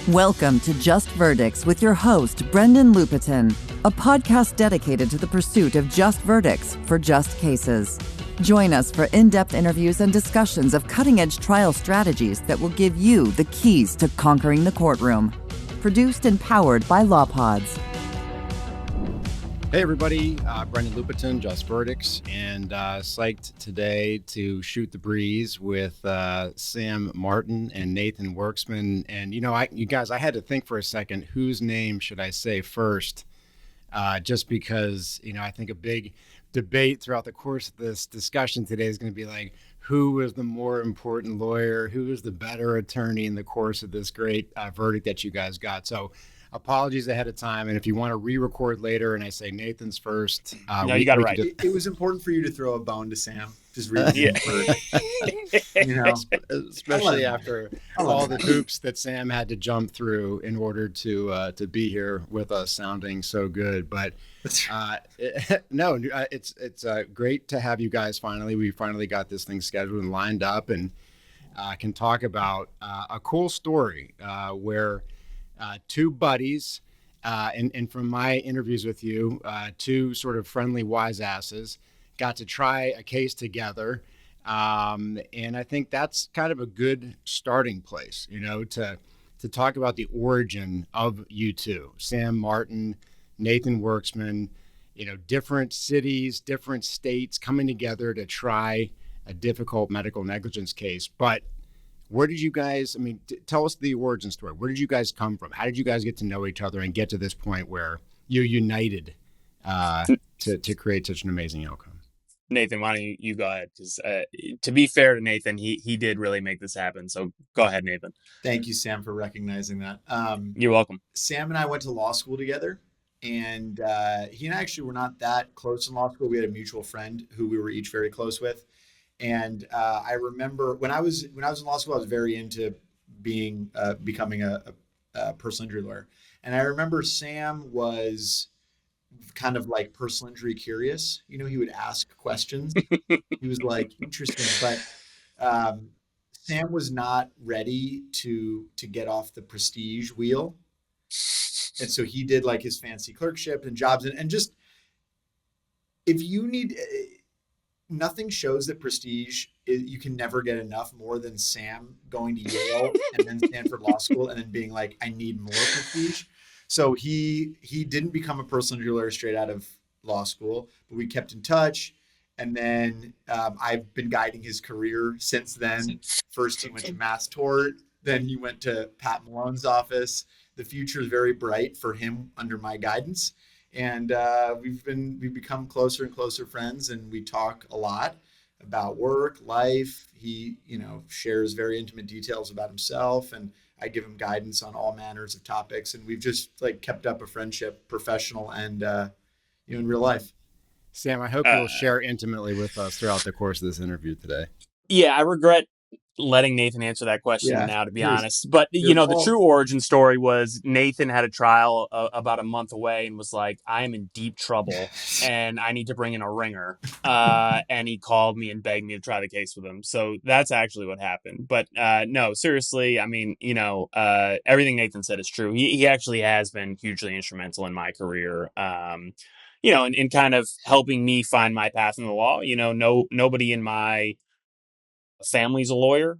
Welcome to Just Verdicts with your host, Brendan Lupetin, a podcast dedicated to the pursuit of just verdicts for just cases. Join us for in-depth interviews and discussions of cutting-edge trial strategies that will give you the keys to conquering the courtroom. Produced and powered by LawPods. Hey everybody, Brendan Lupetin, Just Verdicts, and psyched today to shoot the breeze with Sam Martin and Nathan Werksman. And you guys, I had to think for a second, whose name should I say first? Just because, I think a big debate throughout the course of this discussion today is going to be like, who is the more important lawyer? Who is the better attorney in the course of this great verdict that you guys got? So apologies ahead of time. And if you want to re-record later and I say Nathan's first. No, you got it right. It was important for you to throw a bone to Sam. Just really especially after all the hoops that Sam had to jump through in order to be here with us sounding so good. But it's great to have you guys finally. We finally got this thing scheduled and lined up and can talk about a cool story where two buddies, and from my interviews with you, two sort of friendly wise asses got to try a case together. And I think that's kind of a good starting place, to talk about the origin of you two, Sam Martin, Nathan Werksman, different cities, different states coming together to try a difficult medical negligence case. But where did you guys, tell us the origin story. Where did you guys come from? How did you guys get to know each other and get to this point where you're united to create such an amazing outcome? Nathan, why don't you go ahead? Because to be fair to Nathan, he did really make this happen. So go ahead, Nathan. Thank you, Sam, for recognizing that. You're welcome. Sam and I went to law school together, and he and I actually were not that close in law school. We had a mutual friend who we were each very close with. And I remember when I was in law school, I was very into becoming a personal injury lawyer. And I remember Sam was kind of like personal injury curious. He would ask questions. He was like interesting, but Sam was not ready to get off the prestige wheel. And so he did like his fancy clerkship and jobs and just if you need. Nothing shows that prestige you can never get enough more than Sam going to Yale and then Stanford Law School and then being like, I need more prestige. So he didn't become a personal injury lawyer straight out of law school, but we kept in touch. And then I've been guiding his career since then. First he went to Mass Tort, then he went to Pat Malone's office. The future is very bright for him under my guidance. And we've become closer and closer friends, and we talk a lot about work, life. He, shares very intimate details about himself, and I give him guidance on all manners of topics. And we've just kept up a friendship, professional and in real life. Sam, I hope you'll share intimately with us throughout the course of this interview today. Yeah, I regret letting Nathan answer that question now, to be honest. But, the true origin story was Nathan had a trial about a month away and was like, I am in deep trouble and I need to bring in a ringer. And he called me and begged me to try the case with him. So that's actually what happened. But no, seriously, everything Nathan said is true. He actually has been hugely instrumental in my career. In kind of helping me find my path in the law. Nobody in my family's a lawyer,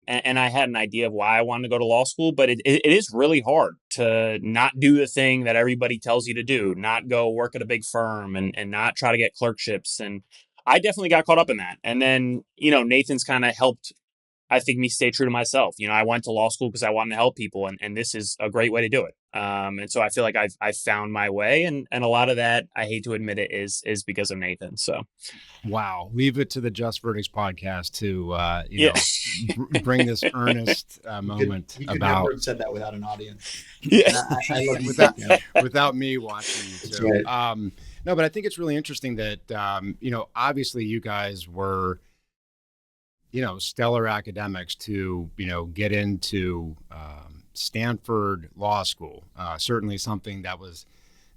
and I had an idea of why I wanted to go to law school, but it is really hard to not do the thing that everybody tells you to do, not go work at a big firm and not try to get clerkships. And I definitely got caught up in that. And then, Nathan's kind of helped, I think, me stay true to myself. I went to law school because I wanted to help people, and this is a great way to do it. And so I feel like I've found my way, and a lot of that, I hate to admit it, is because of Nathan. So, wow, leave it to the Just Verdicts podcast to bring this earnest moment he could about. Never have said that without an audience. Yeah, I love without me watching you too. Right. No, but I think it's really interesting that obviously you guys were stellar academics to get into Stanford Law School, certainly something that was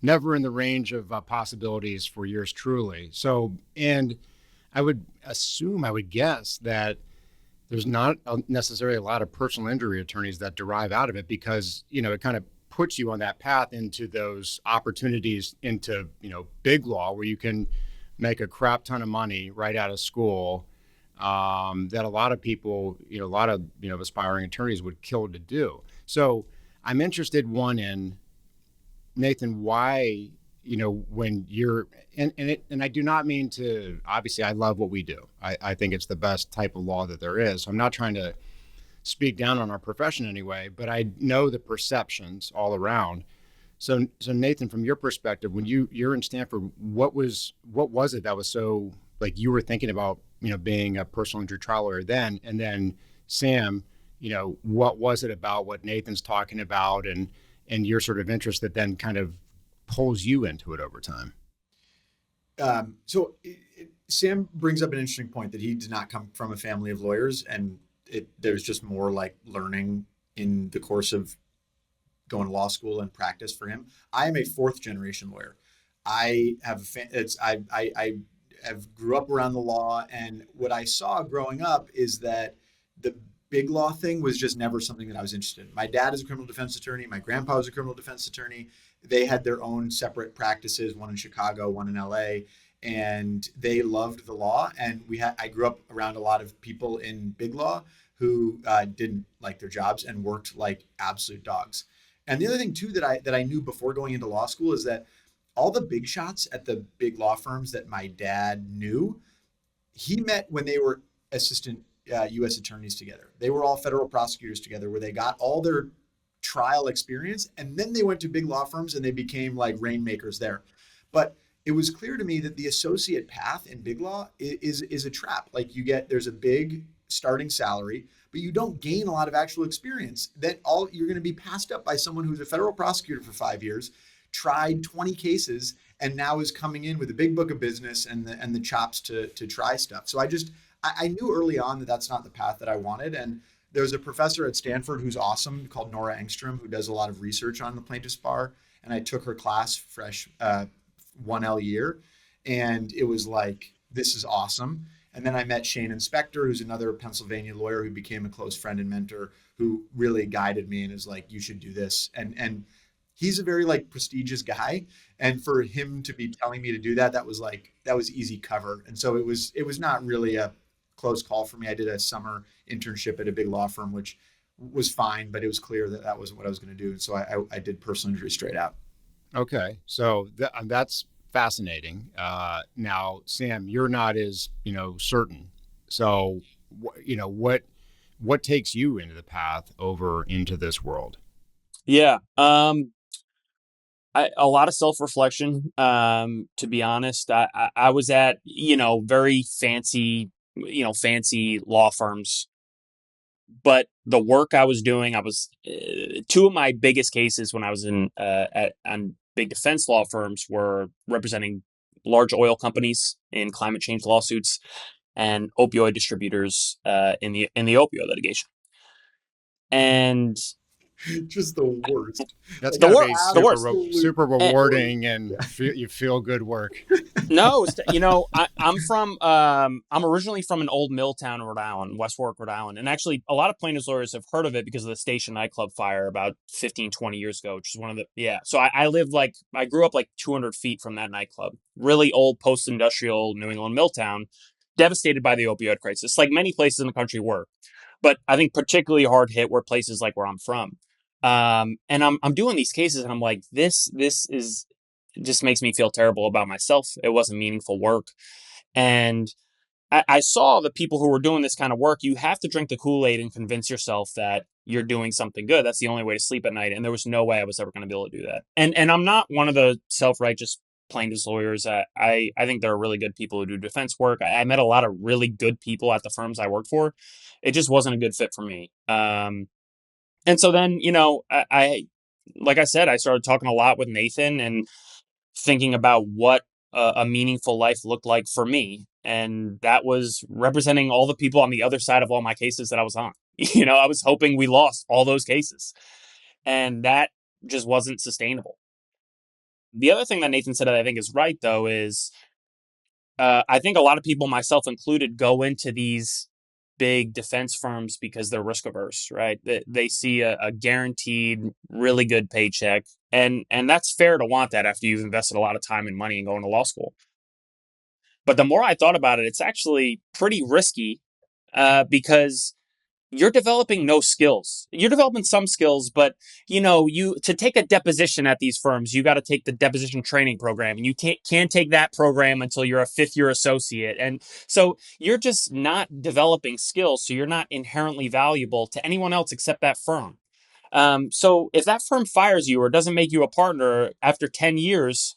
never in the range of possibilities for yours truly. So, and I would guess that there's not necessarily a lot of personal injury attorneys that derive out of it because, it kind of puts you on that path into those opportunities into, big law where you can make a crap ton of money right out of school, that a lot of people, a lot of, aspiring attorneys would kill to do. So I'm interested, one, in Nathan, why, when you're, and I do not mean to, obviously I love what we do. I think it's the best type of law that there is. So I'm not trying to speak down on our profession anyway, but I know the perceptions all around. So Nathan, from your perspective, when you're in Stanford, what was it that was so, like, you were thinking about, being a personal injury trial lawyer then, and then Sam, what was it about what Nathan's talking about and your sort of interest that then kind of pulls you into it over time? Sam brings up an interesting point that he did not come from a family of lawyers, and there's just more like learning in the course of going to law school and practice for him. I am a fourth generation lawyer. I have grew up around the law, and what I saw growing up is that the big law thing was just never something that I was interested in. My dad is a criminal defense attorney. My grandpa was a criminal defense attorney. They had their own separate practices, one in Chicago, one in LA, and they loved the law. And I grew up around a lot of people in big law who didn't like their jobs and worked like absolute dogs. And the other thing too that I knew before going into law school is that all the big shots at the big law firms that my dad knew, he met when they were assistant U.S. attorneys together. They were all federal prosecutors together, where they got all their trial experience, and then they went to big law firms and they became like rainmakers there. But it was clear to me that the associate path in big law is a trap. Like, there's a big starting salary, but you don't gain a lot of actual experience. Then you're going to be passed up by someone who's a federal prosecutor for 5 years, tried 20 cases, and now is coming in with a big book of business and the chops to try stuff. So I knew early on that that's not the path that I wanted. And there's a professor at Stanford who's awesome called Nora Engstrom, who does a lot of research on the plaintiff's bar. And I took her class fresh 1L year, and it was like, this is awesome. And then I met Shane Inspector, who's another Pennsylvania lawyer who became a close friend and mentor, who really guided me and is like, you should do this. And he's a very like prestigious guy. And for him to be telling me to do that, that was easy cover. And so it was not really a close call for me. I did a summer internship at a big law firm, which was fine, but it was clear that that wasn't what I was going to do. And so I did personal injury straight out. Okay. So that's fascinating. Now, Sam, you're not as, certain. So, what takes you into the path over into this world? Yeah. A lot of self-reflection. To be honest, I was at, very fancy law firms, but the work I was doing, two of my biggest cases when I was on big defense law firms were representing large oil companies in climate change lawsuits and opioid distributors in the opioid litigation. And just the worst. That's gotta be super rewarding, and you feel good work. No, I'm originally from an old mill town in Rhode Island, West Warwick, Rhode Island. And actually, a lot of plaintiffs lawyers have heard of it because of the Station nightclub fire about 15, 20 years ago, which is So I grew up like 200 feet from that nightclub. Really old post-industrial New England mill town, devastated by the opioid crisis, like many places in the country were. But I think particularly hard hit were places like where I'm from. And I'm doing these cases and I'm like, this is just makes me feel terrible about myself. It wasn't meaningful work. And I saw the people who were doing this kind of work, you have to drink the Kool-Aid and convince yourself that you're doing something good. That's the only way to sleep at night. And there was no way I was ever going to be able to do that. And I'm not one of the self-righteous plaintiffs lawyers. I think there are really good people who do defense work. I met a lot of really good people at the firms I worked for. It just wasn't a good fit for me. And so then, I like I said, I started talking a lot with Nathan and thinking about what a meaningful life looked like for me. And that was representing all the people on the other side of all my cases that I was on. I was hoping we lost all those cases. And that just wasn't sustainable. The other thing that Nathan said that I think is right, though, is I think a lot of people, myself included, go into these big defense firms because they're risk averse, right? They see a guaranteed, really good paycheck. And that's fair to want that after you've invested a lot of time and money in going to law school. But the more I thought about it, it's actually pretty risky because you're developing no skills. You're developing some skills, but to take a deposition at these firms, you got to take the deposition training program, and you can't take that program until you're a 5th-year associate. And so you're just not developing skills. So you're not inherently valuable to anyone else except that firm. So if that firm fires you or doesn't make you a partner after 10 years,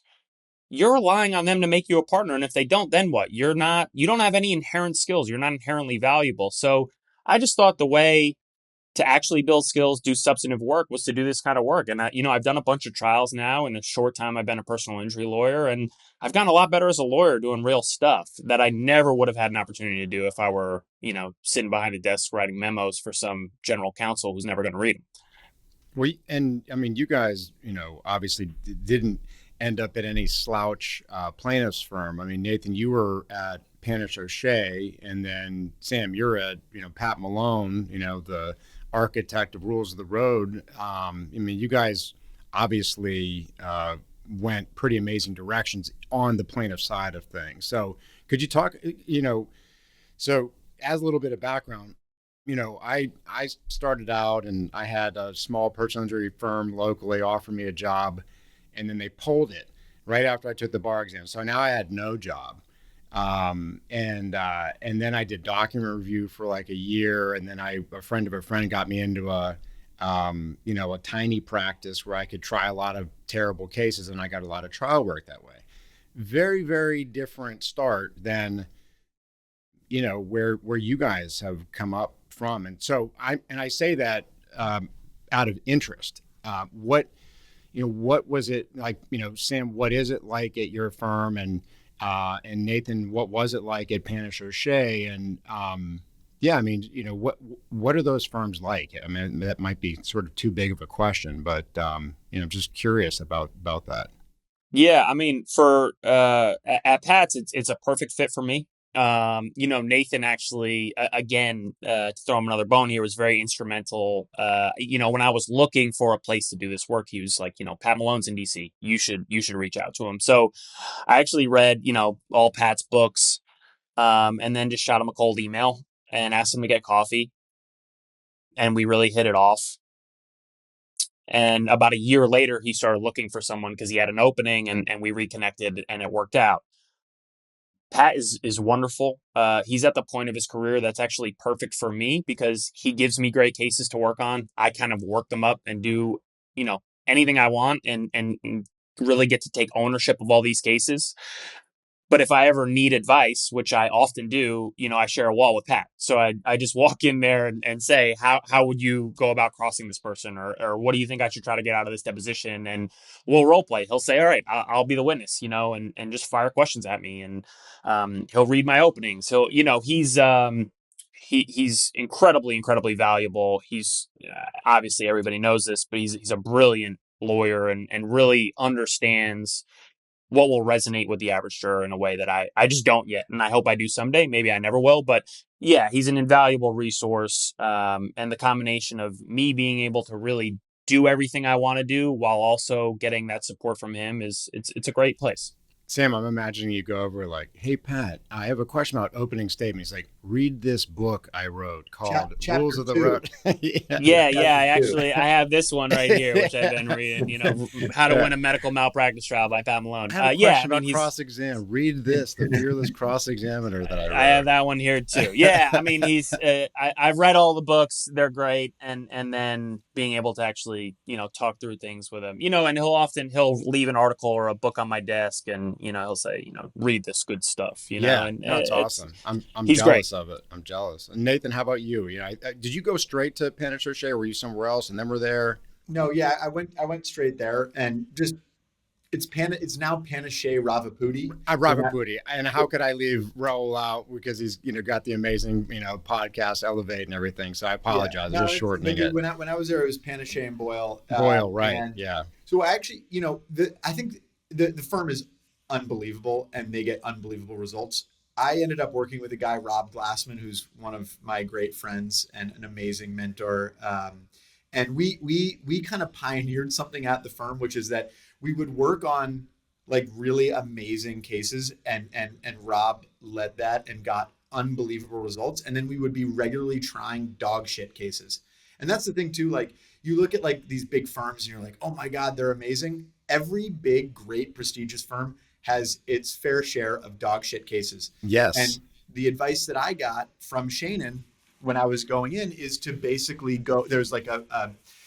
you're relying on them to make you a partner. And if they don't, then what? You don't have any inherent skills. You're not inherently valuable. So I just thought the way to actually build skills, do substantive work, was to do this kind of work. And I've done a bunch of trials now. In a short time, I've been a personal injury lawyer, and I've gotten a lot better as a lawyer doing real stuff that I never would have had an opportunity to do if I were, sitting behind a desk writing memos for some general counsel who's never going to read them. Well, and I mean, you guys, obviously didn't end up at any slouch plaintiff's firm. I mean, Nathan, you were at Panish O'Shea, and then Sam, you're at, Pat Malone, the architect of Rules of the Road. I mean, you guys obviously went pretty amazing directions on the plaintiff side of things. So could you talk, so as a little bit of background, I started out and I had a small personal injury firm locally offer me a job, and then they pulled it right after I took the bar exam. So now I had no job. And then I did document review for like a year. And then a friend of a friend got me into a tiny practice where I could try a lot of terrible cases, and I got a lot of trial work that way. Very, very different start than, where you guys have come up from. And so I say that out of interest. What was it like, Sam, what is it like at your firm? And Nathan, what was it like at Panish O'Shea? And what are those firms like? I mean, that might be sort of too big of a question, but I'm just curious about that. Yeah, I mean, for at Pat's, it's a perfect fit for me. Nathan actually, again, to throw him another bone here, was very instrumental. When I was looking for a place to do this work, he was like, Pat Malone's in DC. You should reach out to him. So I actually read, all Pat's books, and then just shot him a cold email and asked him to get coffee. And we really hit it off. And about a year later, he started looking for someone because he had an opening, and we reconnected, and it worked out. Pat is wonderful. He's at the point of his career that's actually perfect for me because he gives me great cases to work on. I kind of work them up and do, anything I want and really get to take ownership of all these cases. But if I ever need advice, which I often do, I share a wall with Pat. So I just walk in there and say, how would you go about crossing this person? Or what do you think I should try to get out of this deposition? And we'll role play. He'll say, all right, I'll be the witness, and just fire questions at me. And he'll read my openings. He's incredibly, incredibly valuable. He's obviously everybody knows this, but he's a brilliant lawyer and really understands what will resonate with the average juror in a way that I just don't yet. And I hope I do someday. Maybe I never will. But yeah, he's an invaluable resource. And the combination of me being able to really do everything I want to do while also getting that support from him it's a great place. Sam, I'm imagining you go over like, hey, Pat, I have a question about opening statements. Like, read this book I wrote called Rules of the Road. I have this one right here, which I've been reading, How to Win a Medical Malpractice Trial by Pat Malone. I have a question about cross-exam. Read this, The Fearless Cross-Examiner that I wrote. I have that one here too. Yeah, I mean, I've read all the books. They're great. And then being able to actually, talk through things with him, and he'll leave an article or a book on my desk and, he'll say, read this good stuff, and it's awesome. I'm jealous great. of it. I'm jealous. And Nathan, how about you? Did you go straight to Panish O'Shea, or were you somewhere else and then were there? No, yeah, I went straight there, and just it's now Panishay Ravaputi. Ravaputi. And how could I leave Raul out because he's got the amazing podcast Elevate and everything. So I apologize. Yeah, just shortening it. When I was there, it was Panishay and Boyle. Boyle, right? Yeah. So actually, I think the firm is unbelievable and they get unbelievable results. I ended up working with a guy, Rob Glassman, who's one of my great friends and an amazing mentor. And we kind of pioneered something at the firm, which is that we would work on like really amazing cases, and Rob led that and got unbelievable results. And then we would be regularly trying dog shit cases. And that's the thing too, like you look at like these big firms and you're like, oh my God, they're amazing. Every big, great, prestigious firm has its fair share of dog shit cases. Yes. And the advice that I got from Shannon when I was going in is to basically go, there's like a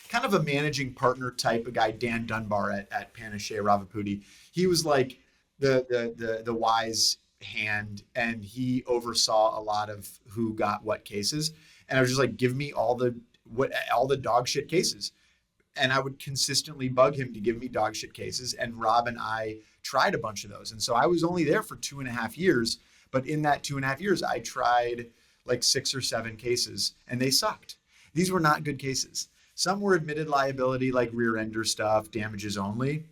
kind of a managing partner type, a guy, Dan Dunbar at Panache Ravaputi. He was like the wise hand, and he oversaw a lot of who got what cases. And I was just like, give me all the dog shit cases. And I would consistently bug him to give me dog shit cases. And Rob and I tried a bunch of those. And so I was only there for 2.5 years, but in that 2.5 years, I tried like 6 or 7 cases and they sucked. These were not good cases. Some were admitted liability, like rear ender stuff, damages only,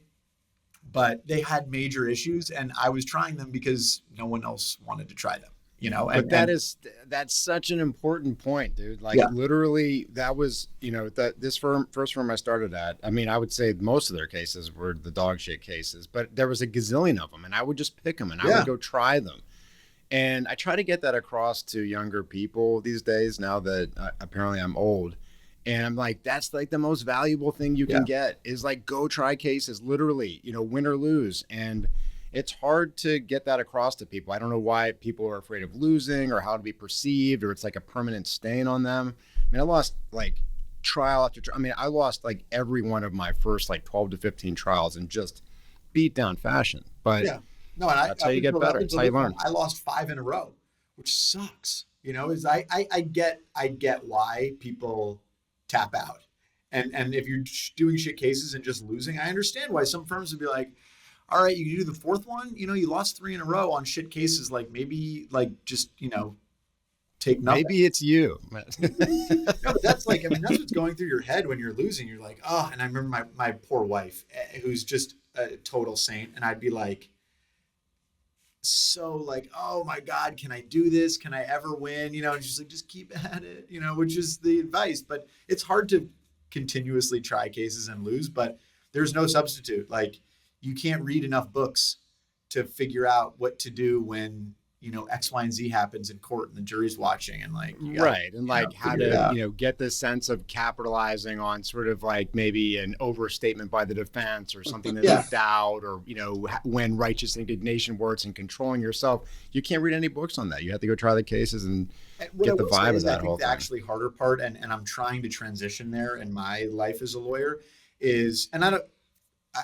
but they had major issues. And I was trying them because no one else wanted to try them. You know, but that's such an important point, dude. Like literally that was, you know, this first firm I started at, I mean, I would say most of their cases were the dog shit cases, but there was a gazillion of them and I would just pick them and I would go try them. And I try to get that across to younger people these days now that apparently I'm old. And I'm like, that's like the most valuable thing you can get is like, go try cases, literally, you know, win or lose. And it's hard to get that across to people. I don't know why people are afraid of losing or how to be perceived, or it's like a permanent stain on them. I mean, I lost like trial after trial. I mean, I lost like every one of my first like 12 to 15 trials in just beat down fashion. But no, and that's how you get better. That's how you learn. I lost 5 in a row, which sucks. You know, is I get why people tap out. And if you're doing shit cases and just losing, I understand why some firms would be like, all right, you do the 4th one, you know, you lost 3 in a row on shit cases. Like maybe like just, you know, take nothing. Maybe it's you. No, but that's like, I mean, that's what's going through your head when you're losing. You're like, oh, and I remember my poor wife who's just a total saint. And I'd be like, so like, oh my God, can I do this? Can I ever win? You know, and she's like, just keep at it, you know, which is the advice. But it's hard to continuously try cases and lose, but there's no substitute. Like, you can't read enough books to figure out what to do when, you know, X, Y, and Z happens in court and the jury's watching, and like, you gotta, right. And like how to, you know, get the sense of capitalizing on sort of like maybe an overstatement by the defense or something that left out, or, you know, when righteous indignation works and controlling yourself. You can't read any books on that. You have to go try the cases and get the vibe of that whole thing. The actually harder part, and I'm trying to transition there in my life as a lawyer, is, and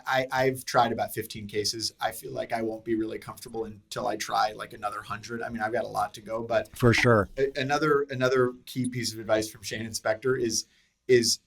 I've tried about 15 cases. I feel like I won't be really comfortable until I try like another 100. I mean, I've got a lot to go, but for sure. Another key piece of advice from Shane Inspector is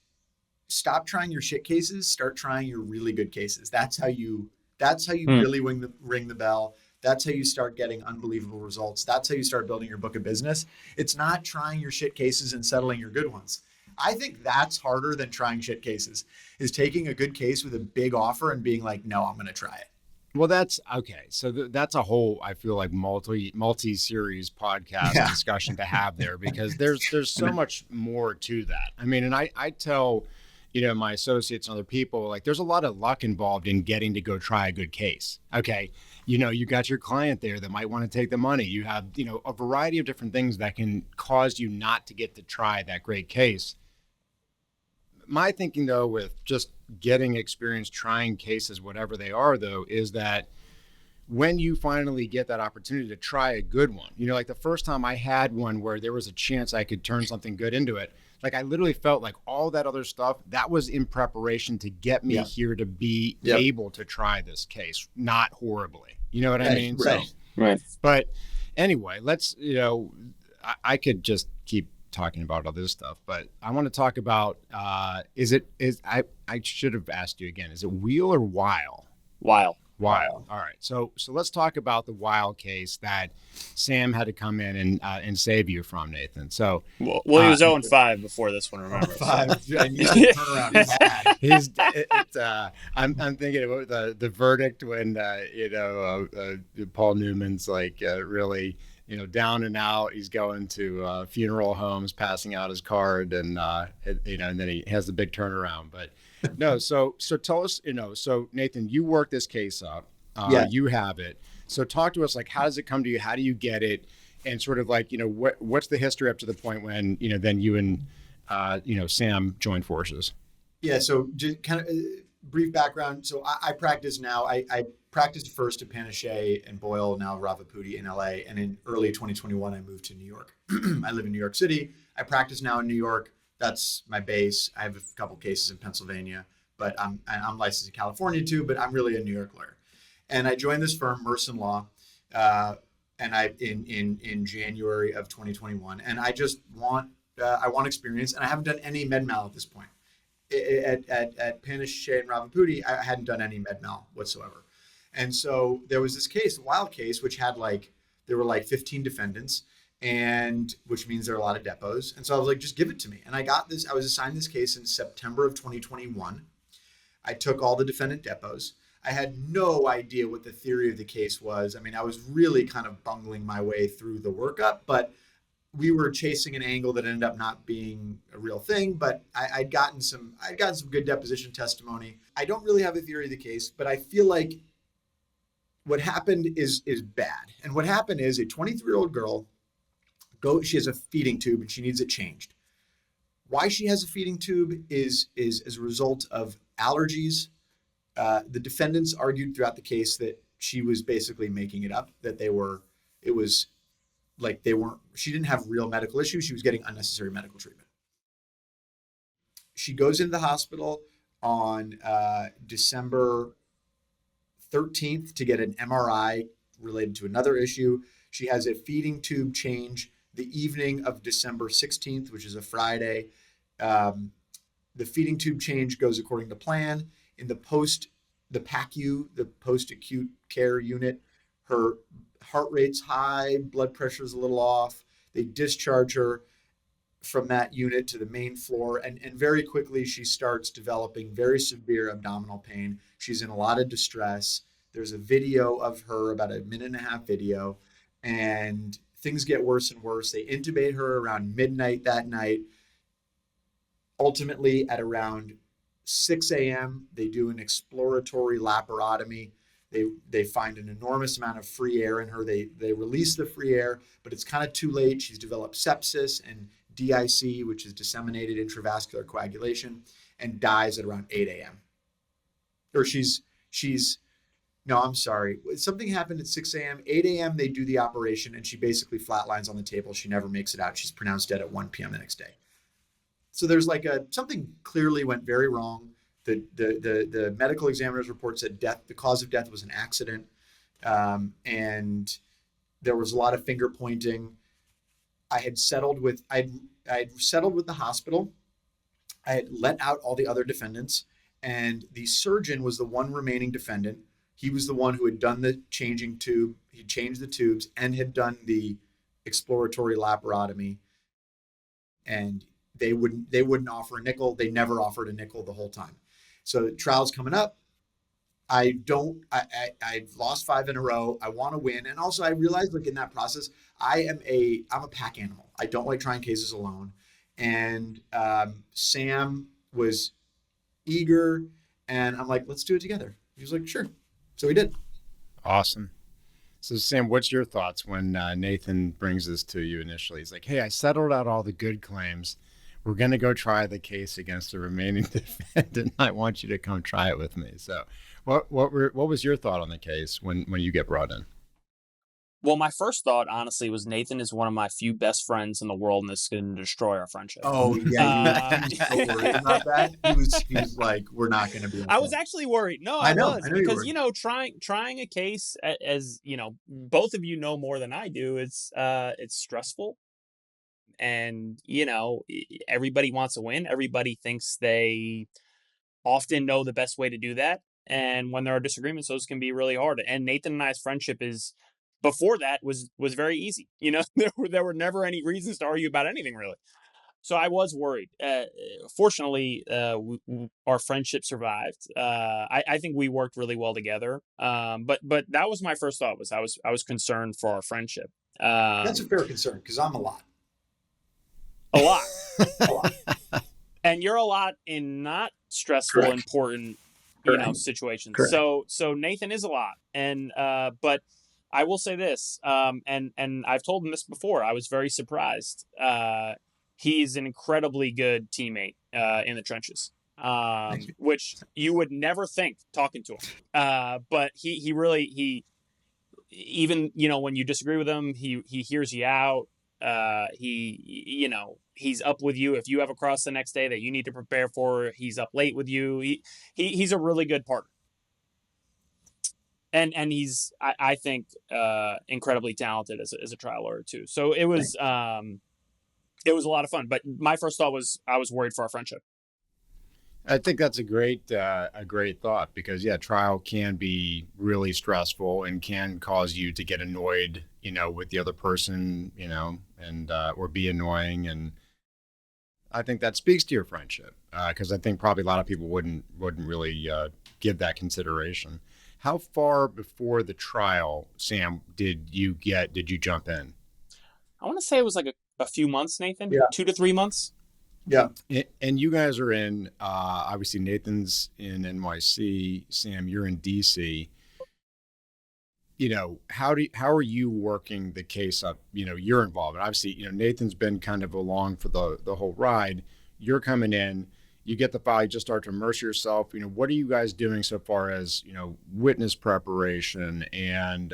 stop trying your shit cases. Start trying your really good cases. That's how you really ring the bell. That's how you start getting unbelievable results. That's how you start building your book of business. It's not trying your shit cases and settling your good ones. I think that's harder than trying shit cases, is taking a good case with a big offer and being like, no, I'm going to try it. Well, that's okay. So that's a whole, I feel like multi-series podcast discussion to have there, because there's so much more to that. I mean, and I tell, you know, my associates and other people, like, there's a lot of luck involved in getting to go try a good case. Okay. You know, you got your client there that might want to take the money. You have, you know, a variety of different things that can cause you not to get to try that great case. My thinking, though, with just getting experience trying cases, whatever they are, though, is that when you finally get that opportunity to try a good one, you know, like the first time I had one where there was a chance I could turn something good into it, like I literally felt like all that other stuff, that was in preparation to get me here to be able to try this case, not horribly. You know what I mean? Right. But anyway, let's, you know, I could just keep talking about all this stuff, but I want to talk about I should have asked you again, is it wheel or while? While. All right. So let's talk about the while case that Sam had to come in and save you from, Nathan. So he was 0-5 before this one, remember? 5. I'm thinking about the verdict when Paul Newman's like really down and out. He's going to funeral homes, passing out his card, and and then he has the big turnaround. But no, so tell us, so Nathan, you work this case up. You have it. So talk to us, like, how does it come to you? How do you get it? And sort of like, what's the history up to the point when, then you and, Sam joined forces? Yeah. So just kind of brief background. So I practice now. I practiced first at Panachet and Boyle, now Ravaputi in LA. And in early 2021, I moved to New York. I live in New York City. I practice now in New York. That's my base. I have a couple cases in Pennsylvania, but I'm licensed in California too, but I'm really a New York lawyer. And I joined this firm, Merson Law, and in January of 2021. And I just want experience, and I haven't done any med mal at this point. At Panachet and Ravaputi, I hadn't done any med mal whatsoever. And so there was this case, a wild case, which had there were 15 defendants, and which means there are a lot of depots. And so I was like, just give it to me. And I was assigned this case in September of 2021. I took all the defendant depots. I had no idea what the theory of the case was. I mean, I was really kind of bungling my way through the workup, but we were chasing an angle that ended up not being a real thing. But I'd gotten some good deposition testimony. I don't really have a theory of the case, but I feel like what happened is bad. And what happened is a 23-year-old girl, she has a feeding tube and she needs it changed. Why she has a feeding tube is as a result of allergies. The defendants argued throughout the case that she was basically making it up, that she didn't have real medical issues. She was getting unnecessary medical treatment. She goes into the hospital on December 13th to get an MRI related to another issue. She has a feeding tube change the evening of December 16th, which is a Friday. The feeding tube change goes according to plan. In the PACU, the post-acute care unit, her heart rate's high, blood pressure's a little off. They discharge her from that unit to the main floor, and very quickly she starts developing very severe abdominal pain. She's in a lot of distress. There's a video of her, about a 1.5-minute video, and things get worse and worse. They intubate her around midnight that night. Ultimately, at around 6 a.m., they do an exploratory laparotomy. They find an enormous amount of free air in her. They release the free air, but it's kind of too late. She's developed sepsis and DIC, which is disseminated intravascular coagulation, and dies at around 8 a.m. Or no, I'm sorry. Something happened at 6 a.m. 8 a.m., they do the operation, and she basically flatlines on the table. She never makes it out. She's pronounced dead at 1 p.m. the next day. So there's something clearly went very wrong. The medical examiner's report said the cause of death was an accident. And there was a lot of finger pointing. I had settled with the hospital. I had let out all the other defendants, and the surgeon was the one remaining defendant. He was the one who had done the changing tube. He changed the tubes and had done the exploratory laparotomy. And they wouldn't offer a nickel. They never offered a nickel the whole time. So the trial's coming up. I've lost 5 in a row. I want to win. And also I realized in that process, I'm a pack animal. I don't like trying cases alone. And Sam was eager, and I'm like, let's do it together. He was like, sure. So we did. Awesome. So Sam, what's your thoughts when Nathan brings this to you initially? He's like, hey, I settled out all the good claims. We're going to go try the case against the remaining defendant. I want you to come try it with me. So what was your thought on the case when you get brought in? Well, my first thought, honestly, was Nathan is one of my few best friends in the world, and this is going to destroy our friendship. Oh, yeah. He was so worried about that. He was like, we're not going to be. I was actually worried. No, I was. Because, trying a case, as, both of you know more than I do, it's stressful. And, everybody wants to win. Everybody thinks they often know the best way to do that. And when there are disagreements, those can be really hard. And Nathan and I's friendship before that was very easy. There were never any reasons to argue about anything, really. So I was worried. Fortunately, our friendship survived. I think we worked really well together. But that was my first thought. I was concerned for our friendship. That's a fair concern because I'm a lot. A lot. A lot. And you're a lot in not stressful, Correct. important, Correct. situations. Correct. So Nathan is a lot. And, but I will say this, and I've told him this before. I was very surprised. He's an incredibly good teammate, in the trenches, which you would never think talking to him. But he really, even, when you disagree with him, he hears you out. He's up with you if you have a cross the next day that you need to prepare for. He's up late with you. He's a really good partner, and he's, I think, incredibly talented as a trial lawyer too. So it was a lot of fun. But my first thought was I was worried for our friendship. I think that's a great thought because trial can be really stressful and can cause you to get annoyed, with the other person, and or be annoying. And I think that speaks to your friendship because I think probably a lot of people wouldn't really give that consideration. How far before the trial, Sam, did you jump in? I want to say it was like a few months, Nathan. Yeah. 2 to 3 months. Yeah. And you guys are in, obviously Nathan's in NYC, Sam, you're in DC. How are you working the case up? You're involved. And obviously, Nathan's been kind of along for the whole ride. You're coming in, you get the file, you just start to immerse yourself. What are you guys doing so far as, witness preparation and,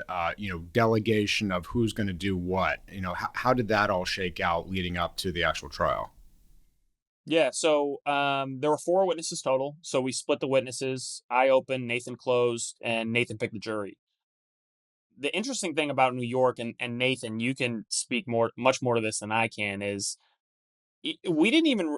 delegation of who's going to do what? How did that all shake out leading up to the actual trial? Yeah, so there were 4 witnesses total. So we split the witnesses. I opened, Nathan closed, and Nathan picked the jury. The interesting thing about New York, and Nathan, you can speak much more to this than I can, is we didn't even.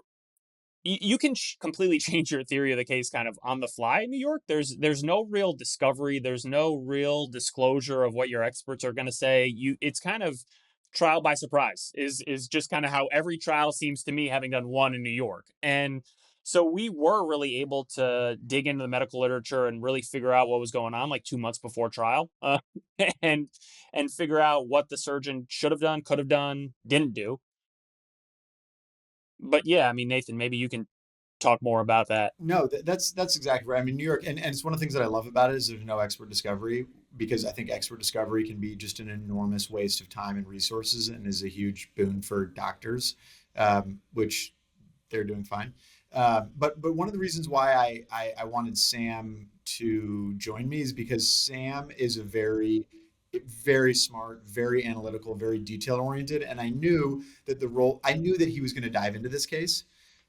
You can completely change your theory of the case kind of on the fly in New York. There's no real discovery. There's no real disclosure of what your experts are going to say. It's kind of trial by surprise is just kind of how every trial seems to me, having done one in New York. And so we were really able to dig into the medical literature and really figure out what was going on like 2 months before trial, and figure out what the surgeon should have done, could have done, didn't do. But yeah, I mean, Nathan, maybe you can talk more about that. No, that's exactly right. I mean, New York, and it's one of the things that I love about it is there's no expert discovery, because I think expert discovery can be just an enormous waste of time and resources and is a huge boon for doctors, which they're doing fine. But one of the reasons why I wanted Sam to join me is because Sam is a very smart, very analytical, very detail oriented, and I knew that he was going to dive into this case.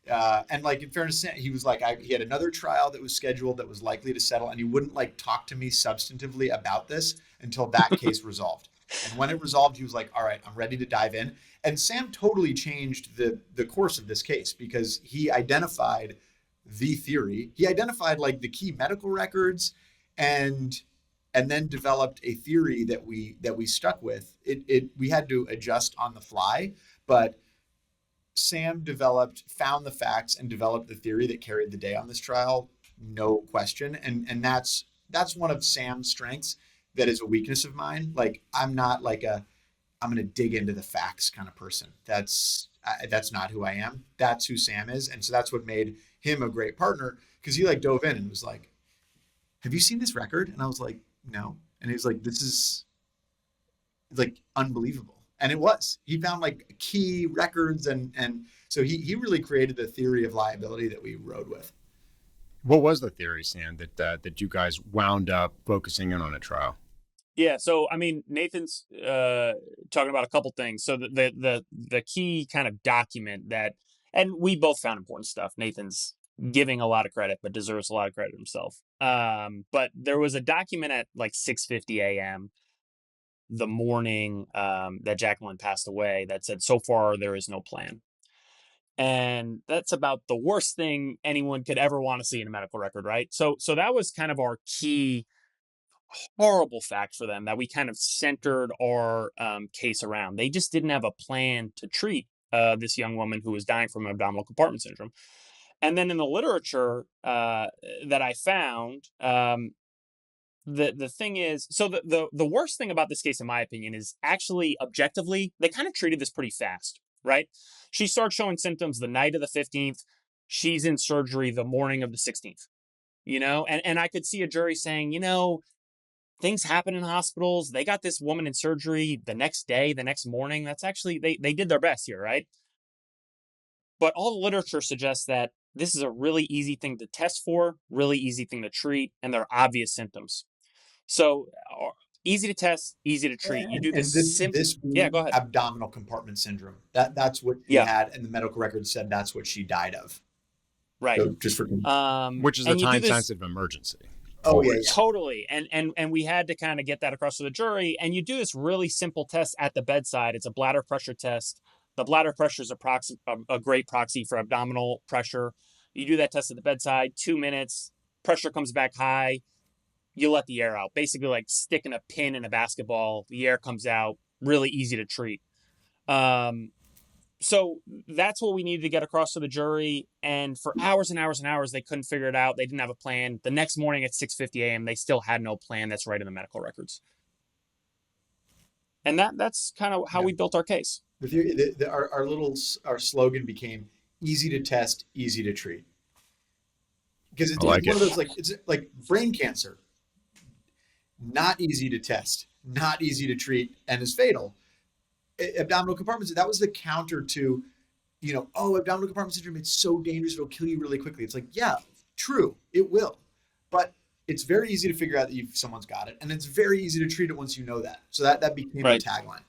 And like, in fairness, he was like, he had another trial that was scheduled that was likely to settle, and he wouldn't like talk to me substantively about this until that case resolved. And when it resolved, he was like, all right, I'm ready to dive in. And Sam totally changed the course of this case because he identified the theory. He identified like the key medical records and then developed a theory that we stuck with. We had to adjust on the fly, but Sam found the facts and developed the theory that carried the day on this trial, no question. And that's one of Sam's strengths that is a weakness of mine. Like, I'm not like I'm going to dig into the facts kind of person. That's not who I am. That's who Sam is. And so that's what made him a great partner, because he like dove in and was like, have you seen this record? And I was like, no. And he was like, this is like unbelievable. And it was. He found like key records, and so he really created the theory of liability that we rode with. What was the theory, Sam, that you guys wound up focusing in on a trial? Yeah, so I mean, Nathan's talking about a couple things. So the key kind of document that, and we both found important stuff. Nathan's giving a lot of credit, but deserves a lot of credit himself. But there was a document at like 6:50 a.m. the morning that Jacqueline passed away that said, so far there is no plan. And that's about the worst thing anyone could ever want to see in a medical record, right? So that was kind of our key horrible fact for them that we kind of centered our case around. They just didn't have a plan to treat this young woman who was dying from abdominal compartment syndrome. And then in the literature that I found, the thing is, so the worst thing about this case, in my opinion, is actually objectively, they kind of treated this pretty fast, right? She starts showing symptoms the night of the 15th. She's in surgery the morning of the 16th, and I could see a jury saying, things happen in hospitals. They got this woman in surgery the next day, the next morning. That's actually, they did their best here, right? But all the literature suggests that this is a really easy thing to test for, really easy thing to treat, and there are obvious symptoms. So easy to test, easy to treat. You do And this this Yeah, go being ahead. abdominal compartment syndrome. That's what she had, and the medical record said that's what she died of. Right. So just for which is a time-sensitive emergency. Oh yeah, totally. And we had to kind of get that across to the jury. And you do this really simple test at the bedside. It's a bladder pressure test. The bladder pressure is a great proxy for abdominal pressure. You do that test at the bedside, 2 minutes, pressure comes back high. You let the air out, basically like sticking a pin in a basketball. The air comes out, really easy to treat. So that's what we needed to get across to the jury. And for hours and hours and hours, they couldn't figure it out. They didn't have a plan. The next morning at 6:50 a.m., they still had no plan. That's right in the medical records. And that's kind of how we built our case. The theory, our slogan became easy to test, easy to treat. Because it's one of those, it's like brain cancer. Not easy to test, not easy to treat, and is fatal. Abdominal compartment, that was the counter to, abdominal compartment syndrome, it's so dangerous, it'll kill you really quickly. It's like, yeah, true, it will. But it's very easy to figure out that someone's got it, and it's very easy to treat it once you know that. So that became a tagline.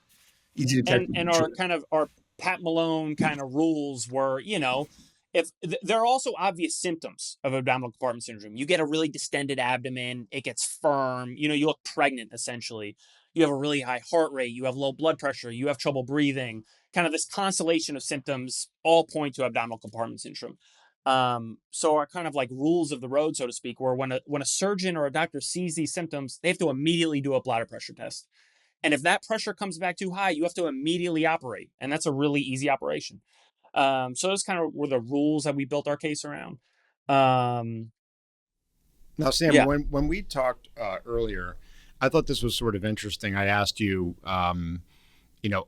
Easy to test. And our Pat Malone kind of rules were, if there are also obvious symptoms of abdominal compartment syndrome. You get a really distended abdomen, it gets firm, you look pregnant essentially. You have a really high heart rate, you have low blood pressure, you have trouble breathing, kind of this constellation of symptoms all point to abdominal compartment syndrome. So our kind of like rules of the road, so to speak, where when a surgeon or a doctor sees these symptoms, they have to immediately do a bladder pressure test. And if that pressure comes back too high, you have to immediately operate. And that's a really easy operation. So those kind of were the rules that we built our case around. Now, Sam, when we talked earlier, I thought this was sort of interesting. I asked you,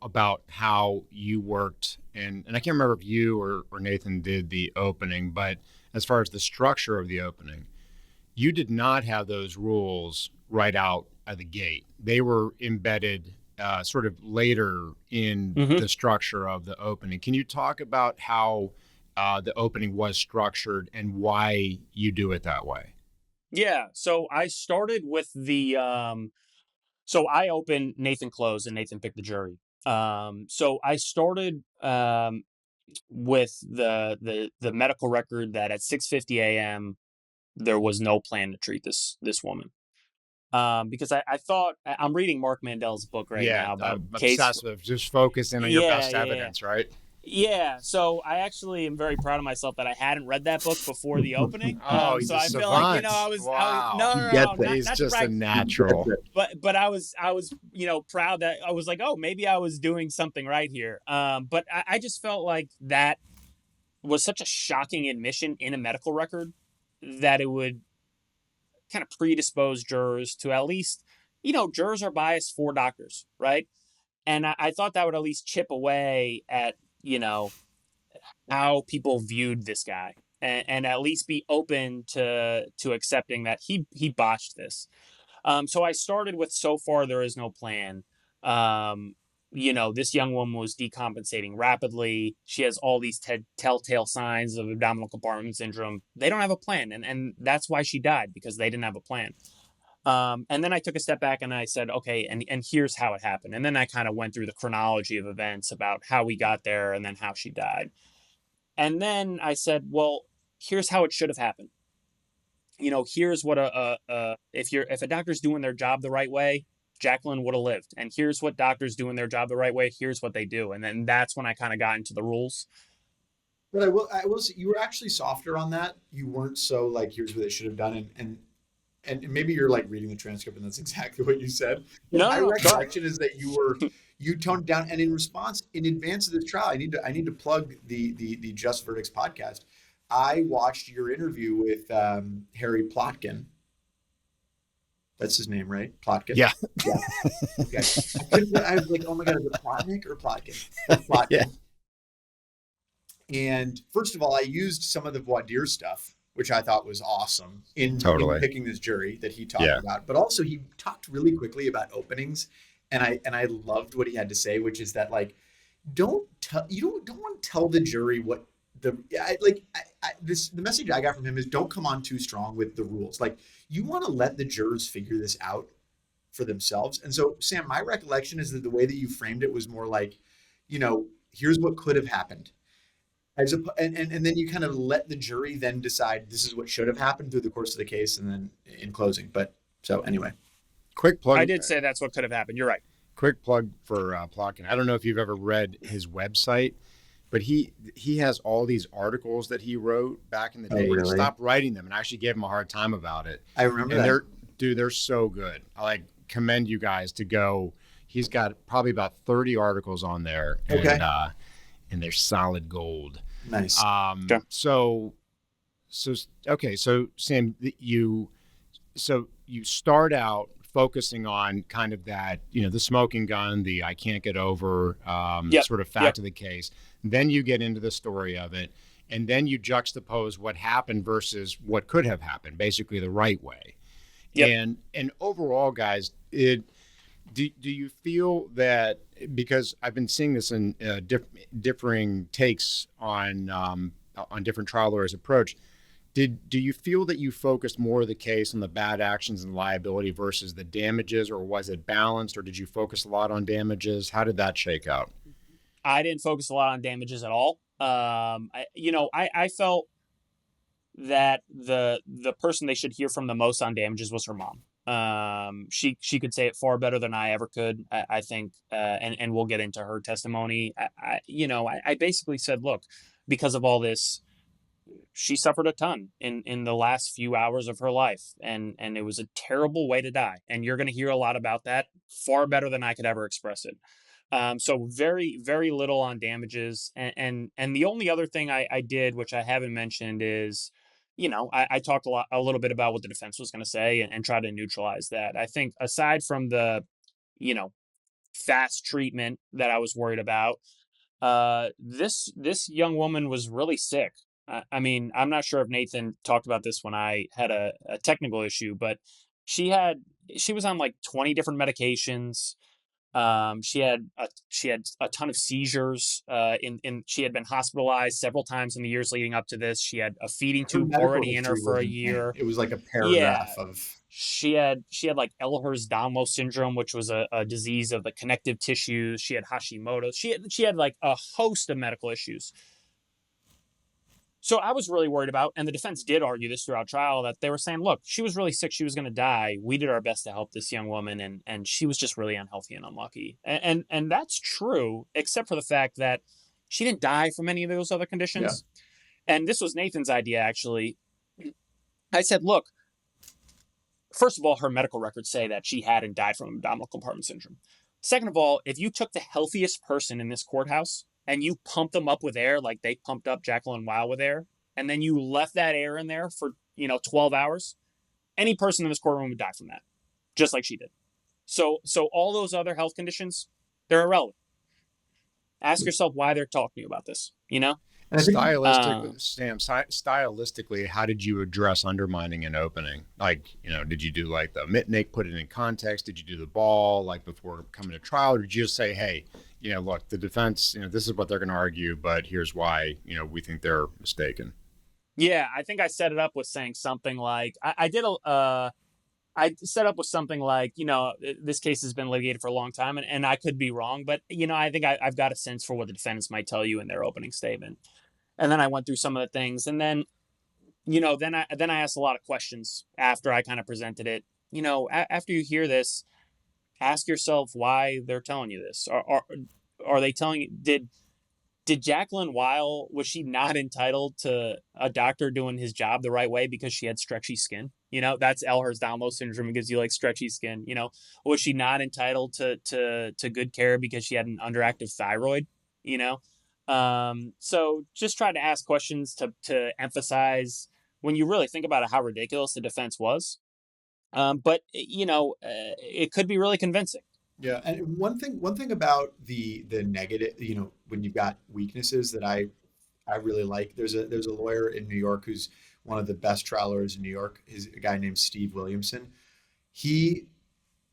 about how you worked, and I can't remember if you or Nathan did the opening, but as far as the structure of the opening, you did not have those rules right out of the gate. They were embedded sort of later in the structure of the opening. Can you talk about how the opening was structured and why you do it that way? Yeah. So I started with so I opened, Nathan closed, and Nathan picked the jury. So I started with the medical record that at 6:50 a.m. there was no plan to treat this woman. Because I thought, I'm reading Mark Mandel's book now about obsessed with just focusing on your best evidence, right? Yeah, so I actually am very proud of myself that I hadn't read that book before the opening. He's so a I savant. feel like He's not just to brag, a natural. But I was proud that I was like, oh, maybe I was doing something right here. But I just felt like that was such a shocking admission in a medical record that it would kind of predispose jurors to at least, jurors are biased for doctors, right? And I thought that would at least chip away at, how people viewed this guy and at least be open to accepting that he botched this. So I started with, so far there is no plan. This young woman was decompensating rapidly. She has all these telltale signs of abdominal compartment syndrome. They don't have a plan. And that's why she died, because they didn't have a plan. And then I took a step back and I said, okay, and here's how it happened. And then I kind of went through the chronology of events about how we got there and then how she died. And then I said, well, here's how it should have happened. Here's what if a doctor's doing their job the right way, Jacqueline would have lived. And here's what doctors doing their job the right way. Here's what they do. And then that's when I kind of got into the rules. But I will say, you were actually softer on that. You weren't so like, here's what they should have done. And maybe you're like reading the transcript and that's exactly what you said. My recollection is that you toned down, and in advance of this trial, I need to plug the Just Verdicts podcast. I watched your interview with Harry Plotkin, That's his name, right? Plotkin. Yeah. Yeah. Okay. I was like, oh my God, is it Plotnik or Plotkin? Plotkin. Yeah. And first of all, I used some of the voir dire stuff, which I thought was awesome in picking this jury that he talked about. But also he talked really quickly about openings. And I loved what he had to say, which is that like, don't want to tell the jury what the message I got from him is don't come on too strong with the rules. Like you want to let the jurors figure this out for themselves. And so Sam, my recollection is that the way that you framed it was more like, here's what could have happened. And then you kind of let the jury then decide this is what should have happened through the course of the case and then in closing. But so anyway. Quick plug. I did say that's what could have happened. You're right. Quick plug for Plotkin. I don't know if you've ever read his website, but he has all these articles that he wrote back in the day. Really? He stopped writing them and I actually gave him a hard time about it. I remember that. They're so good. I commend you guys to go. He's got probably about 30 articles on there. Okay. And they're solid gold. Nice. Okay. So Sam, you start out focusing on kind of that, the smoking gun, the I can't get over sort of fact of the case. Then you get into the story of it, and then you juxtapose what happened versus what could have happened, basically the right way. Yep. And overall, guys, do you feel that, because I've been seeing this in differing takes on different trial lawyers' approach, do you feel that you focused more of the case on the bad actions and liability versus the damages, or was it balanced, or did you focus a lot on damages? How did that shake out? I didn't focus a lot on damages at all. I felt that the person they should hear from the most on damages was her mom. She could say it far better than I ever could, I think, and we'll get into her testimony. I basically said, look, because of all this, she suffered a ton in the last few hours of her life, and it was a terrible way to die. And you're going to hear a lot about that, far better than I could ever express it. So very, very little on damages. And the only other thing I did, which I haven't mentioned, is, I talked a little bit about what the defense was going to say and try to neutralize that. I think aside from the, fast treatment that I was worried about, this young woman was really sick. I mean, I'm not sure if Nathan talked about this when I had a technical issue, but she was on like 20 different medications. She had a ton of seizures. She had been hospitalized several times in the years leading up to this. She had a feeding tube already in her for a year. It was like a paragraph of. She had like Ehlers-Danlos syndrome, which was a disease of the connective tissues. She had Hashimoto's. She had like a host of medical issues. So I was really worried about, and the defense did argue this throughout trial, that they were saying, look, she was really sick. She was going to die. We did our best to help this young woman, and she was just really unhealthy and unlucky. And that's true, except for the fact that she didn't die from any of those other conditions. Yeah. And this was Nathan's idea, actually. I said, look, first of all, her medical records say that she had and died from abdominal compartment syndrome. Second of all, if you took the healthiest person in this courthouse and you pumped them up with air like they pumped up Jacqueline Weil with air, and then you left that air in there for, 12 hours, any person in this courtroom would die from that, just like she did. So all those other health conditions, they're irrelevant. Ask yourself why they're talking to you about this, Stylistically, how did you address undermining an opening? Like, did you do like the Mitnick, put it in context? Did you do the ball like before coming to trial? Or did you just say, hey, look, the defense, this is what they're going to argue, but here's why, we think they're mistaken? Yeah, I think I set it up with saying something like, I set up with something like, this case has been litigated for a long time, and I could be wrong, but, I think I've got a sense for what the defendants might tell you in their opening statement. And then I went through some of the things, and then, then I asked a lot of questions after I kind of presented it. After you hear this, ask yourself why they're telling you this. Are they telling you, did Jacqueline Weil, was she not entitled to a doctor doing his job the right way because she had stretchy skin? That's Ehlers-Danlos syndrome. It gives you like stretchy skin. Was she not entitled to good care because she had an underactive thyroid? So just try to ask questions to emphasize, when you really think about it, how ridiculous the defense was. But it could be really convincing. Yeah, and one thing about the negative, when you've got weaknesses that I really like. There's a lawyer in New York who's one of the best trial lawyers in New York. He's a guy named Steve Williamson. He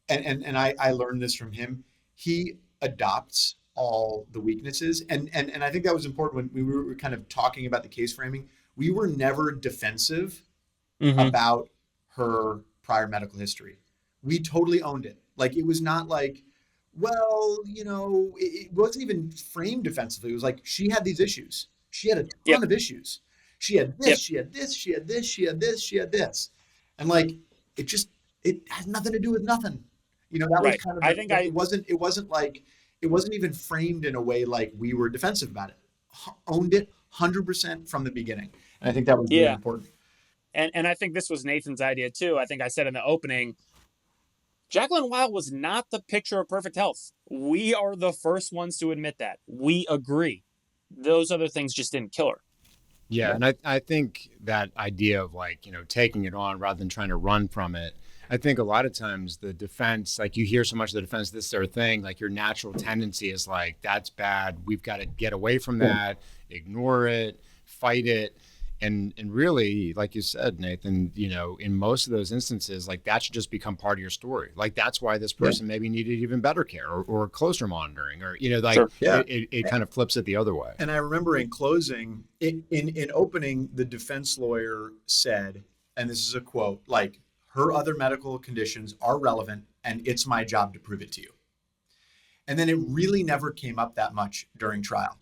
and I learned this from him. He adopts all the weaknesses, and I think that was important when we were kind of talking about the case framing. We were never defensive about her prior medical history. We totally owned it. Like, it was not like, well, it wasn't even framed defensively. It was like, she had these issues. She had a ton of issues. She had this, she had this, she had this, she had this, she had this. And like, it had nothing to do with nothing. That was kind of, it wasn't even framed in a way like we were defensive about it. Owned it 100% from the beginning. And I think that was really important. And I think this was Nathan's idea too. I think I said in the opening, Jacqueline Wild was not the picture of perfect health. We are the first ones to admit that. We agree. Those other things just didn't kill her. Yeah, and I think that idea of taking it on rather than trying to run from it, I think a lot of times the defense, like, you hear so much of the defense, this sort of thing, like, your natural tendency is like, that's bad. We've got to get away from that, ignore it, fight it. And really, like you said, Nathan, in most of those instances, like, that should just become part of your story. Like, that's why this person maybe needed even better care or closer monitoring, or, it kind of flips it the other way. And I remember in closing, in opening, the defense lawyer said, and this is a quote, like, her other medical conditions are relevant and it's my job to prove it to you. And then it really never came up that much during trial.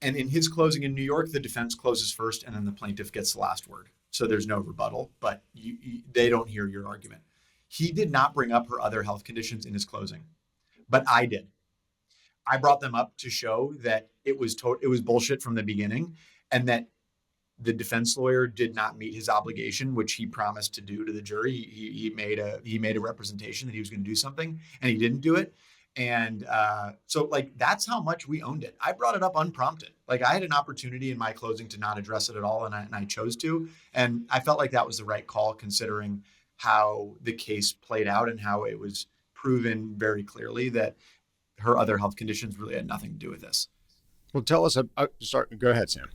And in his closing in New York, the defense closes first and then the plaintiff gets the last word. So there's no rebuttal, but they don't hear your argument. He did not bring up her other health conditions in his closing, but I did. I brought them up to show that it was bullshit from the beginning, and that the defense lawyer did not meet his obligation, which he promised to do to the jury. He made a representation that he was going to do something, and he didn't do it. And so, like, that's how much we owned it. I brought it up unprompted. Like, I had an opportunity in my closing to not address it at all, and I chose to. And I felt like that was the right call, considering how the case played out and how it was proven very clearly that her other health conditions really had nothing to do with this. Well, tell us. Go ahead, Sam.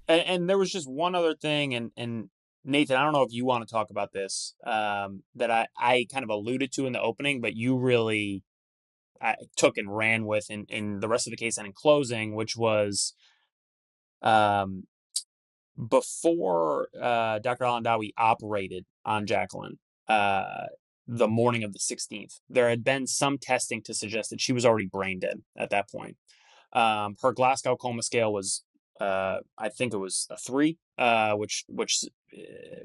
And there was just one other thing, and Nathan, I don't know if you want to talk about this, that I kind of alluded to in the opening, but you really took and ran with in the rest of the case and in closing, which was before Dr. Al-Andawi operated on Jacqueline the morning of the 16th, there had been some testing to suggest that she was already brain dead at that point. Her Glasgow coma scale was, I think it was a 3, which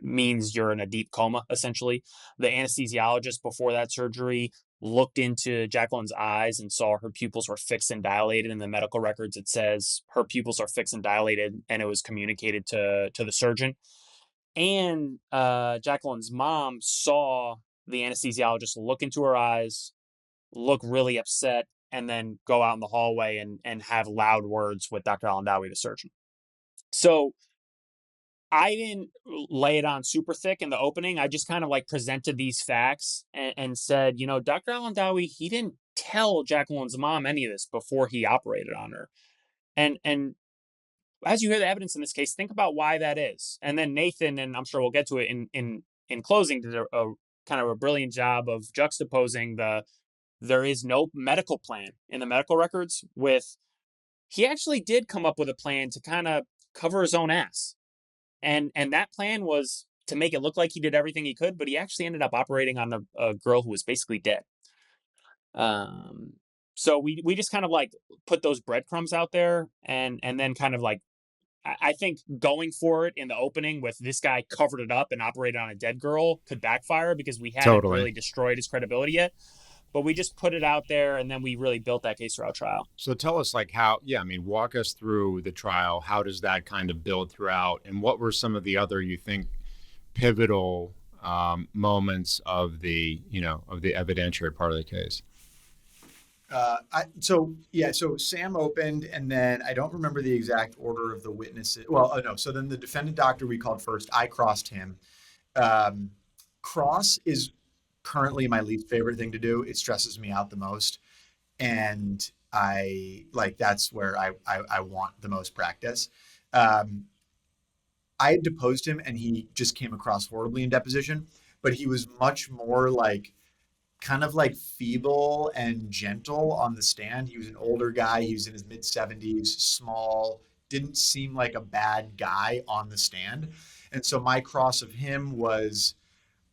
means you're in a deep coma, essentially. The anesthesiologist before that surgery looked into Jacqueline's eyes and saw her pupils were fixed and dilated. In the medical records, it says her pupils are fixed and dilated, and it was communicated to the surgeon. And Jacqueline's mom saw the anesthesiologist look into her eyes, look really upset, and then go out in the hallway and have loud words with Dr. Al-Andawi, the surgeon. So I didn't lay it on super thick in the opening. I just kind of presented these facts and said, Dr. Al-Andawi, he didn't tell Jacqueline's mom any of this before he operated on her. And as you hear the evidence in this case, think about why that is. And then Nathan, and I'm sure we'll get to it in closing, did a kind of a brilliant job of juxtaposing there is no medical plan in the medical records with, he actually did come up with a plan to kind of cover his own ass. And that plan was to make it look like he did everything he could, but he actually ended up operating on a girl who was basically dead. So we just kind of put those breadcrumbs out there and then kind of I think going for it in the opening with this guy covered it up and operated on a dead girl could backfire because we hadn't really destroyed his credibility yet. But we just put it out there, and then we really built that case throughout trial. So tell us walk us through the trial. How does that kind of build throughout? And what were some of the other, you think, pivotal moments of the evidentiary part of the case? So Sam opened, and then I don't remember the exact order of the witnesses. Well, no. So then the defendant doctor we called first, I crossed him. cross is currently my least favorite thing to do. It stresses me out the most. And that's where I want the most practice. I had deposed him and he just came across horribly in deposition, but he was much more kind of feeble and gentle on the stand. He was an older guy. He was in his mid 70s, small, didn't seem like a bad guy on the stand. And so my cross of him was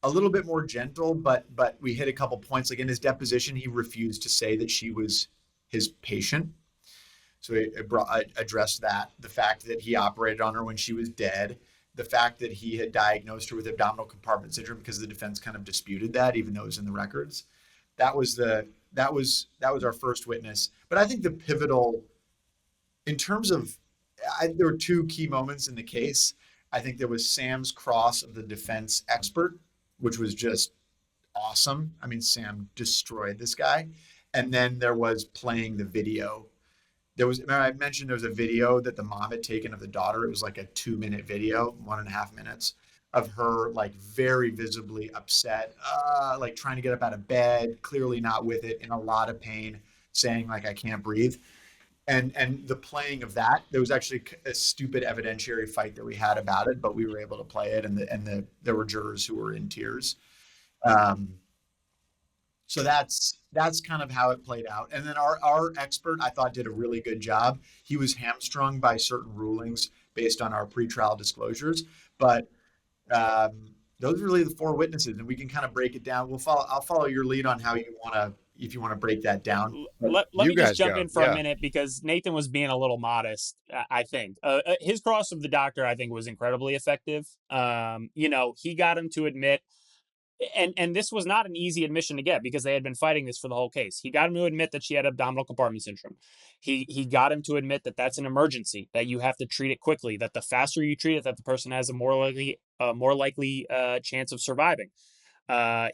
a little bit more gentle, but we hit a couple points. Like in his deposition, he refused to say that she was his patient. So I addressed that, the fact that he operated on her when she was dead, the fact that he had diagnosed her with abdominal compartment syndrome, because the defense kind of disputed that, even though it was in the records. That was our first witness. But I think the pivotal, in terms of, there were two key moments in the case. I think there was Sam's cross of the defense expert, which was just awesome. I mean, Sam destroyed this guy. And then there was playing the video. Remember I mentioned there was a video that the mom had taken of the daughter. It was like a 2-minute video, 1.5 minutes, of her very visibly upset, trying to get up out of bed, clearly not with it, in a lot of pain, saying I can't breathe. And the playing of that, there was actually a stupid evidentiary fight that we had about it, but we were able to play it, and there were jurors who were in tears. So that's kind of how it played out. And then our expert, I thought, did a really good job. He was hamstrung by certain rulings based on our pretrial disclosures, but those are really the 4 witnesses, and we can kind of break it down. I'll follow your lead on how if you want to break that down. Let me just jump in for a minute, because Nathan was being a little modest, I think. His cross of the doctor, I think, was incredibly effective. He got him to admit, and this was not an easy admission to get, because they had been fighting this for the whole case. He got him to admit that she had abdominal compartment syndrome. He got him to admit that that's an emergency, that you have to treat it quickly, that the faster you treat it, that the person has a more likely chance of surviving.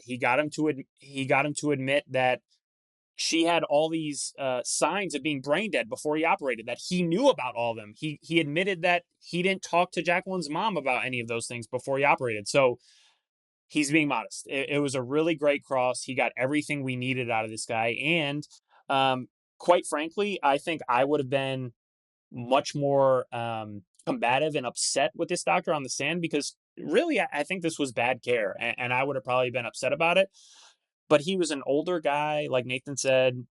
He got him to admit that she had all these signs of being brain dead before he operated, that he knew about all of them. He admitted that he didn't talk to Jacqueline's mom about any of those things before he operated. So he's being modest. It was a really great cross. He got everything we needed out of this guy. And quite frankly, I think I would have been much more combative and upset with this doctor on the stand, because really, I think this was bad care, and I would have probably been upset about it. But he was an older guy, like Nathan said.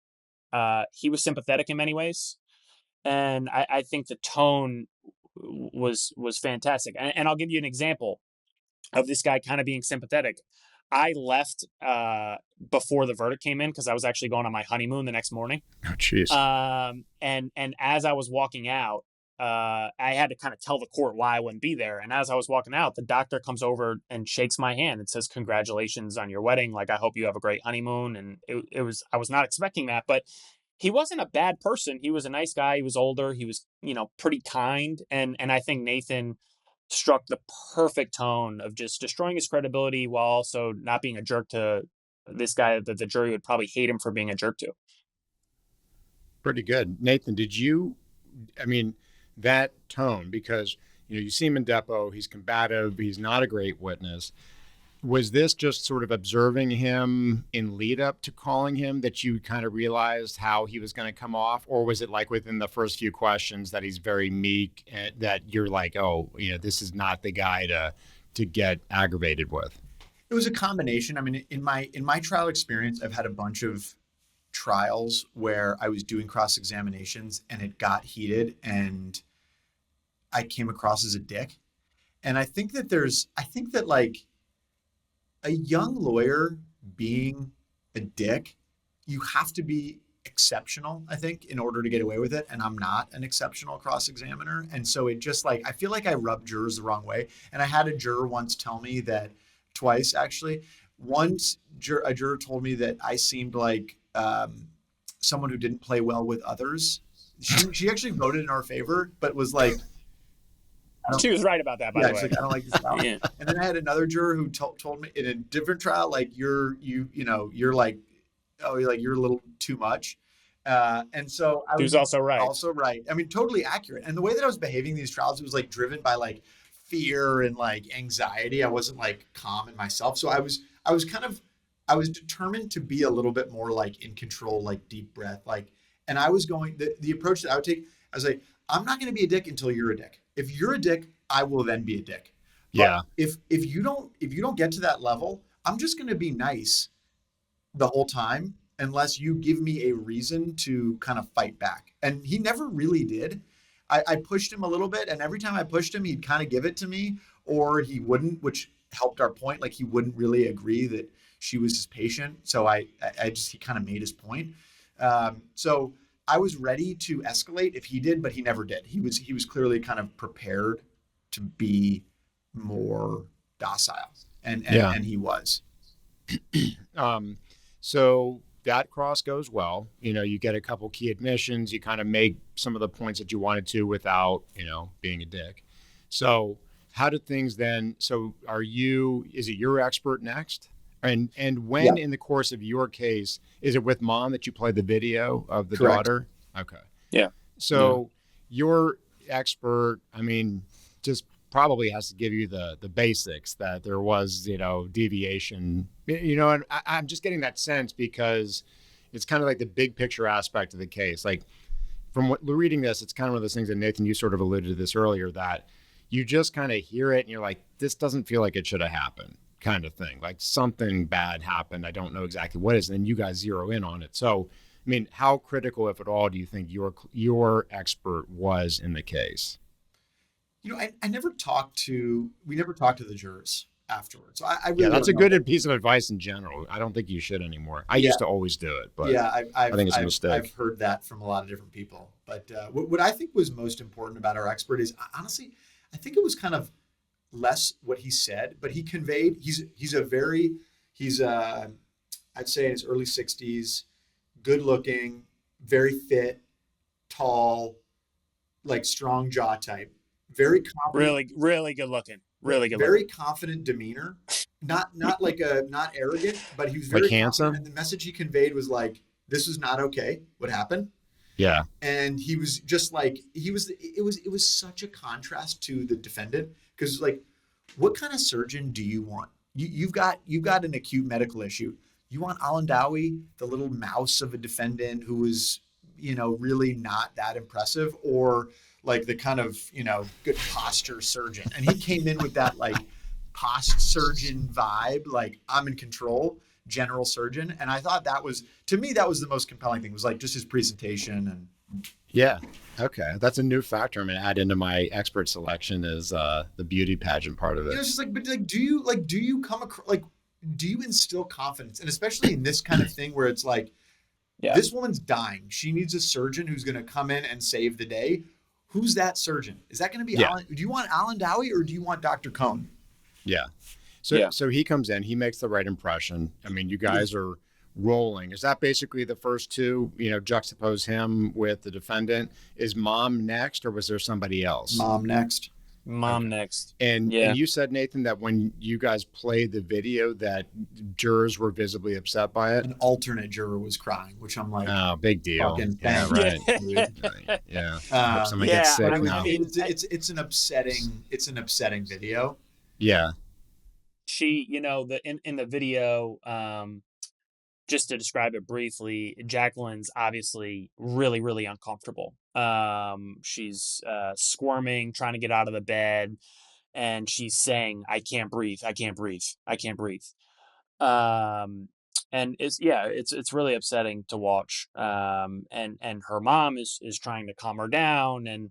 He was sympathetic in many ways, and I think the tone was fantastic. And I'll give you an example of this guy kind of being sympathetic. I left before the verdict came in, because I was actually going on my honeymoon the next morning. Oh, jeez. And as I was walking out, I had to kind of tell the court why I wouldn't be there. And as I was walking out, the doctor comes over and shakes my hand and says, "Congratulations on your wedding. I hope you have a great honeymoon." And I was not expecting that, but he wasn't a bad person. He was a nice guy. He was older. He was, pretty kind. And I think Nathan struck the perfect tone of just destroying his credibility while also not being a jerk to this guy that the jury would probably hate him for being a jerk to. Pretty good. Nathan, that tone, because, you see him in depo, he's combative, he's not a great witness. Was this just sort of observing him in lead up to calling him that you kind of realized how he was going to come off? Or was it within the first few questions that he's very meek, and that you're oh, this is not the guy to get aggravated with? It was a combination. I mean, in my trial experience, I've had a bunch of trials where I was doing cross-examinations and it got heated and I came across as a dick. And I think that a young lawyer being a dick, you have to be exceptional, I think, in order to get away with it. And I'm not an exceptional cross-examiner. And so it just I feel like I rubbed jurors the wrong way. And I had a juror once tell me that, twice actually. Once a juror told me that I seemed like someone who didn't play well with others. She actually voted in our favor, but was she was right about that, by the way. I don't like this style. Yeah. And then I had another juror who told me in a different trial, you're a little too much. And so I was also right. Also right. I mean, totally accurate. And the way that I was behaving in these trials, it was driven by fear and like anxiety. I wasn't like calm in myself. So I was determined to be a little bit more like in control, like deep breath, like, and I was going, the approach that I would take, I was like, I'm not going to be a dick until you're a dick. If you're a dick, I will then be a dick. But Yeah. If you don't get to that level, I'm just going to be nice the whole time unless you give me a reason to kind of fight back. And he never really did. I pushed him a little bit, and every time I pushed him, he'd kind of give it to me, or he wouldn't, which helped our point. Like he wouldn't really agree that she was his patient. So he kind of made his point. So I was ready to escalate if he did, but he never did. He was clearly kind of prepared to be more docile, and he was. So that cross goes well. You get a couple key admissions. You kind of make some of the points that you wanted to without, being a dick. So how did things then? So is it your expert next? And when in the course of your case, is it with mom that you play the video of the Correct. daughter? Okay. Yeah. So your expert, just probably has to give you the basics that there was, deviation, and I'm just getting that sense because it's kind of like the big picture aspect of the case. Like from reading this, it's kind of one of those things that Nathan, you sort of alluded to this earlier, that you just kind of hear it and you're like, this doesn't feel like it should have happened, kind of thing. Like something bad happened. I don't know exactly what it is. And then you guys zero in on it. So, how critical, if at all, do you think your expert was in the case? I never we never talked to the jurors afterwards. So I really that's a good piece of advice in general. I don't think you should anymore. I used to always do it, but I think it's a mistake. I've heard that from a lot of different people. But what I think was most important about our expert is, honestly, I think it was kind of less what he said, but he conveyed, I'd say in his early 60s, good looking, very fit, tall, like strong jaw type. Very confident. Really good looking. Really good. Very confident demeanor. Not arrogant, but he was very handsome. And the message he conveyed was like, "This is not okay. What happened?" Yeah. And he was just like, it was such a contrast to the defendant, because like, what kind of surgeon do you want? You've got an acute medical issue. You want Alan Dowie, the little mouse of a defendant who was, really not that impressive, or like the kind of, good posture surgeon. And he came in with that like post surgeon vibe, like I'm in control, general surgeon. And I thought to me, that was the most compelling thing, was like just his presentation. And yeah. Okay. That's a new factor I'm going to add into my expert selection, is the beauty pageant part of it. It's just like, but like, do you come across, like, do you instill confidence? And especially in this kind of thing where it's like, this woman's dying. She needs a surgeon who's going to come in and save the day. Who's that surgeon? Is that going to be Alan? Do you want Alan Dowie or do you want Dr. Cohn? Yeah. So he comes in, he makes the right impression. You guys are rolling. Is that basically the first two, juxtapose him with the defendant? Is mom next, or was there somebody else? Mom next. Next. And you said, Nathan, that when you guys played the video that jurors were visibly upset by it. An alternate juror was crying, which I'm like, oh, big deal. Yeah, right. Yeah. Hope somebody gets sick now. It's an upsetting video. Yeah. She, in the video, just to describe it briefly, Jacqueline's obviously really, really uncomfortable. She's squirming, trying to get out of the bed, and she's saying, I can't breathe. I can't breathe. I can't breathe. And it's really upsetting to watch. And her mom is trying to calm her down. And,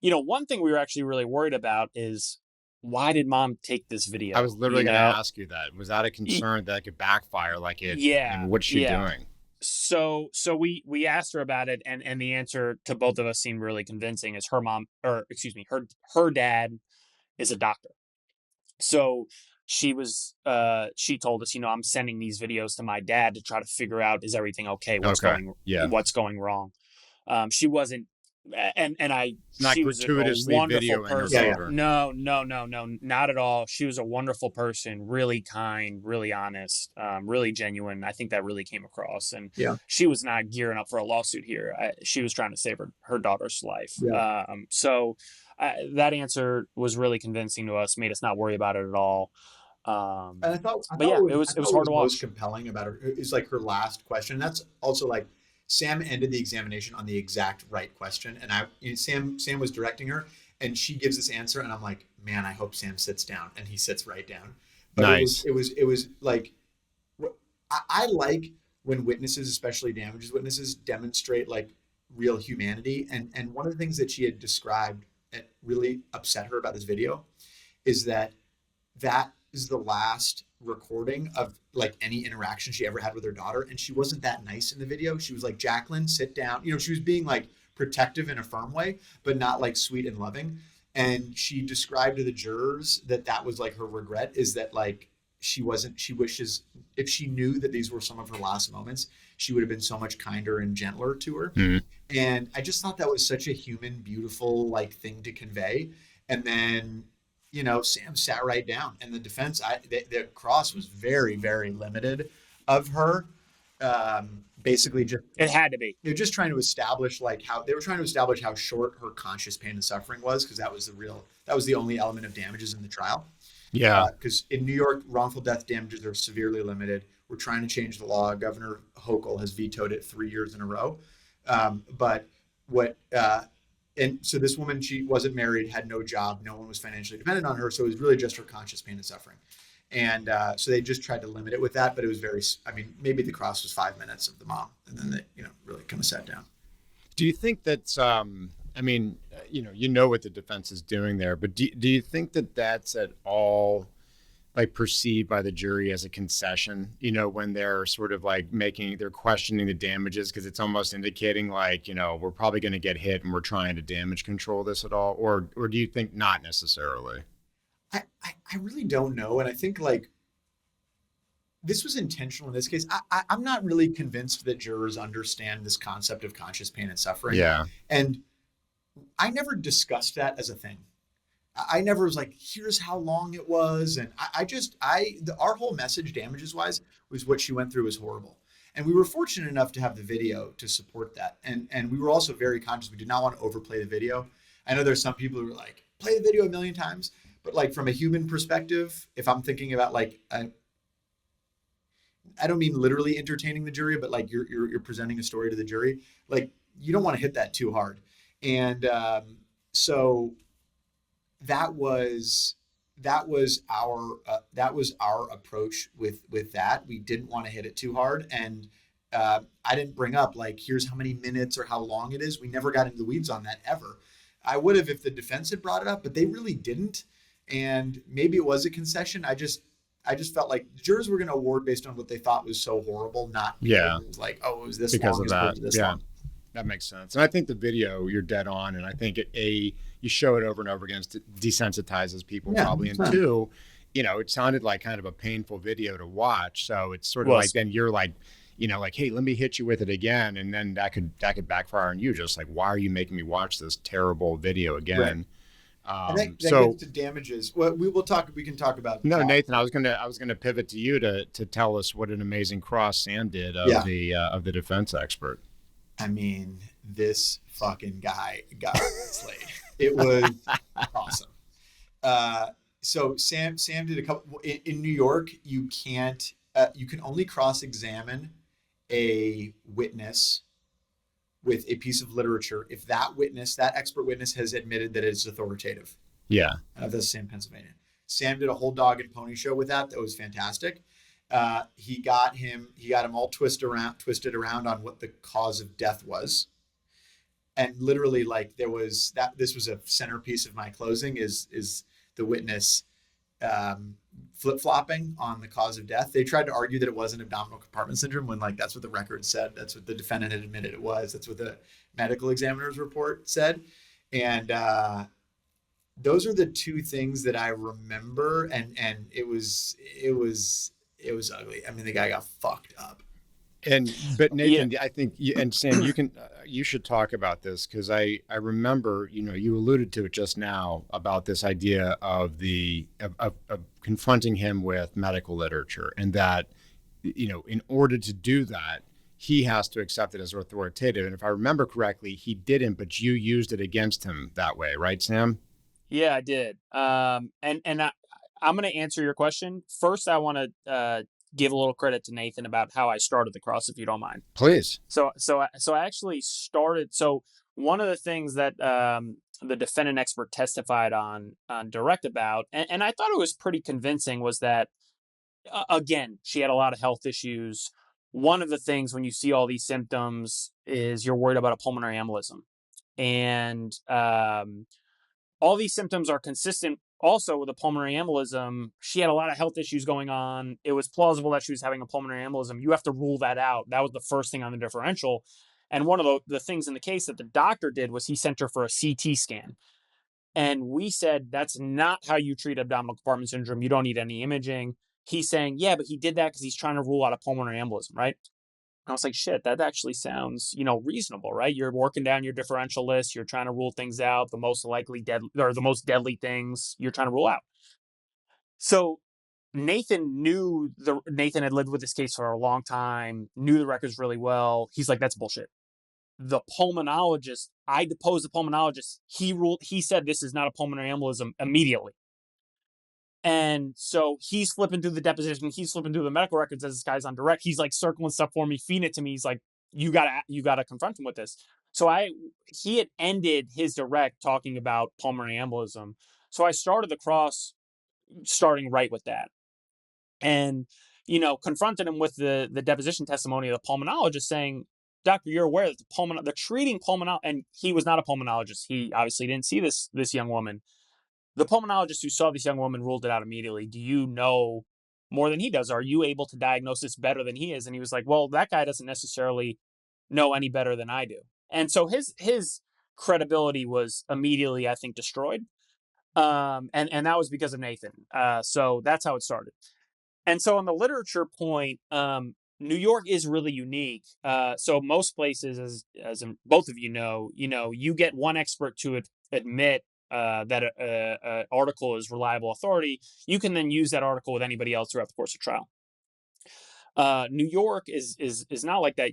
one thing we were actually really worried about is, why did mom take this video? I was literally going to ask you that. Was that a concern that it could backfire like it? Yeah. And what's she doing? So we asked her about it, and the answer to both of us seemed really convincing. Is her dad is a doctor. So she told us, she told us, I'm sending these videos to my dad to try to figure out, is everything okay? What's going wrong? She wasn't. She was a wonderful person. No, not at all. She was a wonderful person, really kind, really honest, really genuine. I think that really came across. And she was not gearing up for a lawsuit here. She was trying to save her daughter's life. Yeah. So that answer was really convincing to us, made us not worry about it at all. And I thought It was what hard to most watch. compelling about her is like her last question. That's also like Sam ended the examination on the exact right question, and Sam was directing her, and she gives this answer, and I'm like, man, I hope Sam sits down, and he sits right down. But Nice. it was like, I like when witnesses, especially damages witnesses, demonstrate like real humanity. And one of the things that she had described that really upset her about this video is that is the last recording of like any interaction she ever had with her daughter. And she wasn't that nice in the video. She was like, Jacqueline, sit down. You know, she was being like protective in a firm way, but not like sweet and loving. And she described to the jurors that was like her regret, is that like she wishes if she knew that these were some of her last moments, she would have been so much kinder and gentler to her. Mm-hmm. And I just thought that was such a human, beautiful like thing to convey. And then, you know, Sam sat right down, and the defense, the cross was very, very limited of her. Basically, just it had to be. They're just trying to establish how short her conscious pain and suffering was, because that was the only element of damages in the trial. Yeah. Because in New York, wrongful death damages are severely limited. We're trying to change the law. Governor Hochul has vetoed it 3 years in a row. And so this woman, she wasn't married, had no job, no one was financially dependent on her. So it was really just her conscious pain and suffering. And so they just tried to limit it with that, but it was maybe the cross was 5 minutes of the mom, and then they, really kind of sat down. Do you think that's, what the defense is doing there, but do you think that that's at all like perceived by the jury as a concession, when they're sort of like they're questioning the damages, because it's almost indicating like, we're probably going to get hit and we're trying to damage control this at all? Or do you think not necessarily? I really don't know. And I think like this was intentional in this case. I'm not really convinced that jurors understand this concept of conscious pain and suffering. Yeah. And I never discussed that as a thing. I never was like, here's how long it was. And our whole message damages wise was what she went through was horrible. And we were fortunate enough to have the video to support that. And we were also very conscious. We did not want to overplay the video. I know there's some people who are like, play the video a million times. But like from a human perspective, if I'm thinking about like, I don't mean literally entertaining the jury, but like you're presenting a story to the jury, like you don't want to hit that too hard. And so that was our approach with that. We didn't want to hit it too hard. And I didn't bring up like, here's how many minutes or how long it is. We never got into the weeds on that ever. I would have if the defense had brought it up, but they really didn't. And maybe it was a concession. I just felt like the jurors were going to award based on what they thought was so horrible, not it was like, oh, it was this because long of that. This long. That makes sense. And I think the video, you're dead on. And I think you show it over and over again, desensitizes people probably. And two, it sounded like kind of a painful video to watch. So it's sort of like, then you're like, like, hey, let me hit you with it again. And then that could backfire on you. Just like, why are you making me watch this terrible video again? Right. And that gets to damages. Well, we can talk about. No, Nathan, I was gonna pivot to you to tell us what an amazing cross Sam did of the defense expert. I mean, this fucking guy got slayed. It was awesome. So Sam did a couple in New York. You can only cross-examine a witness with a piece of literature if that expert witness has admitted that it's authoritative. Yeah. That's the same Pennsylvania. Sam did a whole dog and pony show with that. That was fantastic. He got him all twisted around on what the cause of death was. And literally like this was a centerpiece of my closing is the witness flip-flopping on the cause of death. They tried to argue that it wasn't abdominal compartment syndrome when like that's what the record said. That's what the defendant had admitted it was. That's what the medical examiner's report said. And those are the two things that I remember. And it was ugly. I mean, the guy got fucked up. But Nathan, I think and Sam, you should talk about this, because I remember, you alluded to it just now about this idea of of confronting him with medical literature, and that, in order to do that, he has to accept it as authoritative. And if I remember correctly, he didn't, but you used it against him that way, right, Sam? Yeah, I did. I'm going to answer your question. First, I want to give a little credit to Nathan about how I started the cross, if you don't mind. Please. So I actually started. So one of the things that the defendant expert testified on direct about, and I thought it was pretty convincing, was that again, she had a lot of health issues. One of the things when you see all these symptoms is you're worried about a pulmonary embolism, and all these symptoms are consistent also with a pulmonary embolism. She had a lot of health issues going on. It was plausible that she was having a pulmonary embolism. You have to rule that out. That was the first thing on the differential. And one of the things in the case that the doctor did was he sent her for a CT scan. And we said, that's not how you treat abdominal compartment syndrome. You don't need any imaging. He's saying, yeah, but he did that because he's trying to rule out a pulmonary embolism, right? I was like, shit, that actually sounds, reasonable, right? You're working down your differential list. You're trying to rule things out, the most likely or the most deadly things you're trying to rule out. So Nathan had lived with this case for a long time, knew the records really well. He's like, that's bullshit. The pulmonologist, I deposed the pulmonologist. He said this is not a pulmonary embolism immediately. And so he's flipping through the deposition. He's flipping through the medical records as this guy's on direct. He's like circling stuff for me, feeding it to me. He's like, you gotta confront him with this. So he had ended his direct talking about pulmonary embolism. So I started the cross starting right with that. And, confronted him with the deposition testimony of the pulmonologist saying, doctor, you're aware that the treating pulmonologist, and he was not a pulmonologist. He obviously didn't see this young woman. The pulmonologist who saw this young woman ruled it out immediately. Do you know more than he does? Are you able to diagnose this better than he is? And he was like, well, that guy doesn't necessarily know any better than I do. And so his credibility was immediately, I think, destroyed. And that was because of Nathan. So that's how it started. And so on the literature point, New York is really unique. So most places, as both of you know, you get one expert to admit that an article is reliable authority. You can then use that article with anybody else throughout the course of trial. New York is not like that.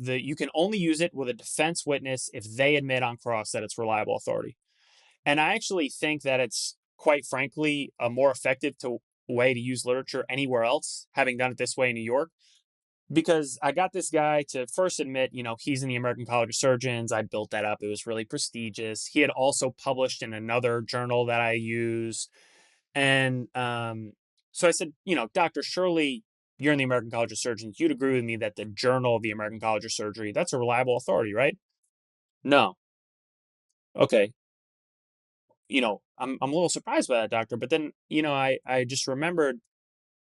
You can only use it with a defense witness if they admit on cross that it's reliable authority. And I actually think that it's, quite frankly, a more effective way to use literature anywhere else, having done it this way in New York. Because I got this guy to first admit, he's in the American College of Surgeons. I built that up. It was really prestigious. He had also published in another journal that I used. And so I said, Doctor, surely you're in the American College of Surgeons. You'd agree with me that the Journal of the American College of Surgery, that's a reliable authority, right? No. Okay. I'm a little surprised by that, doctor. But then, I just remembered,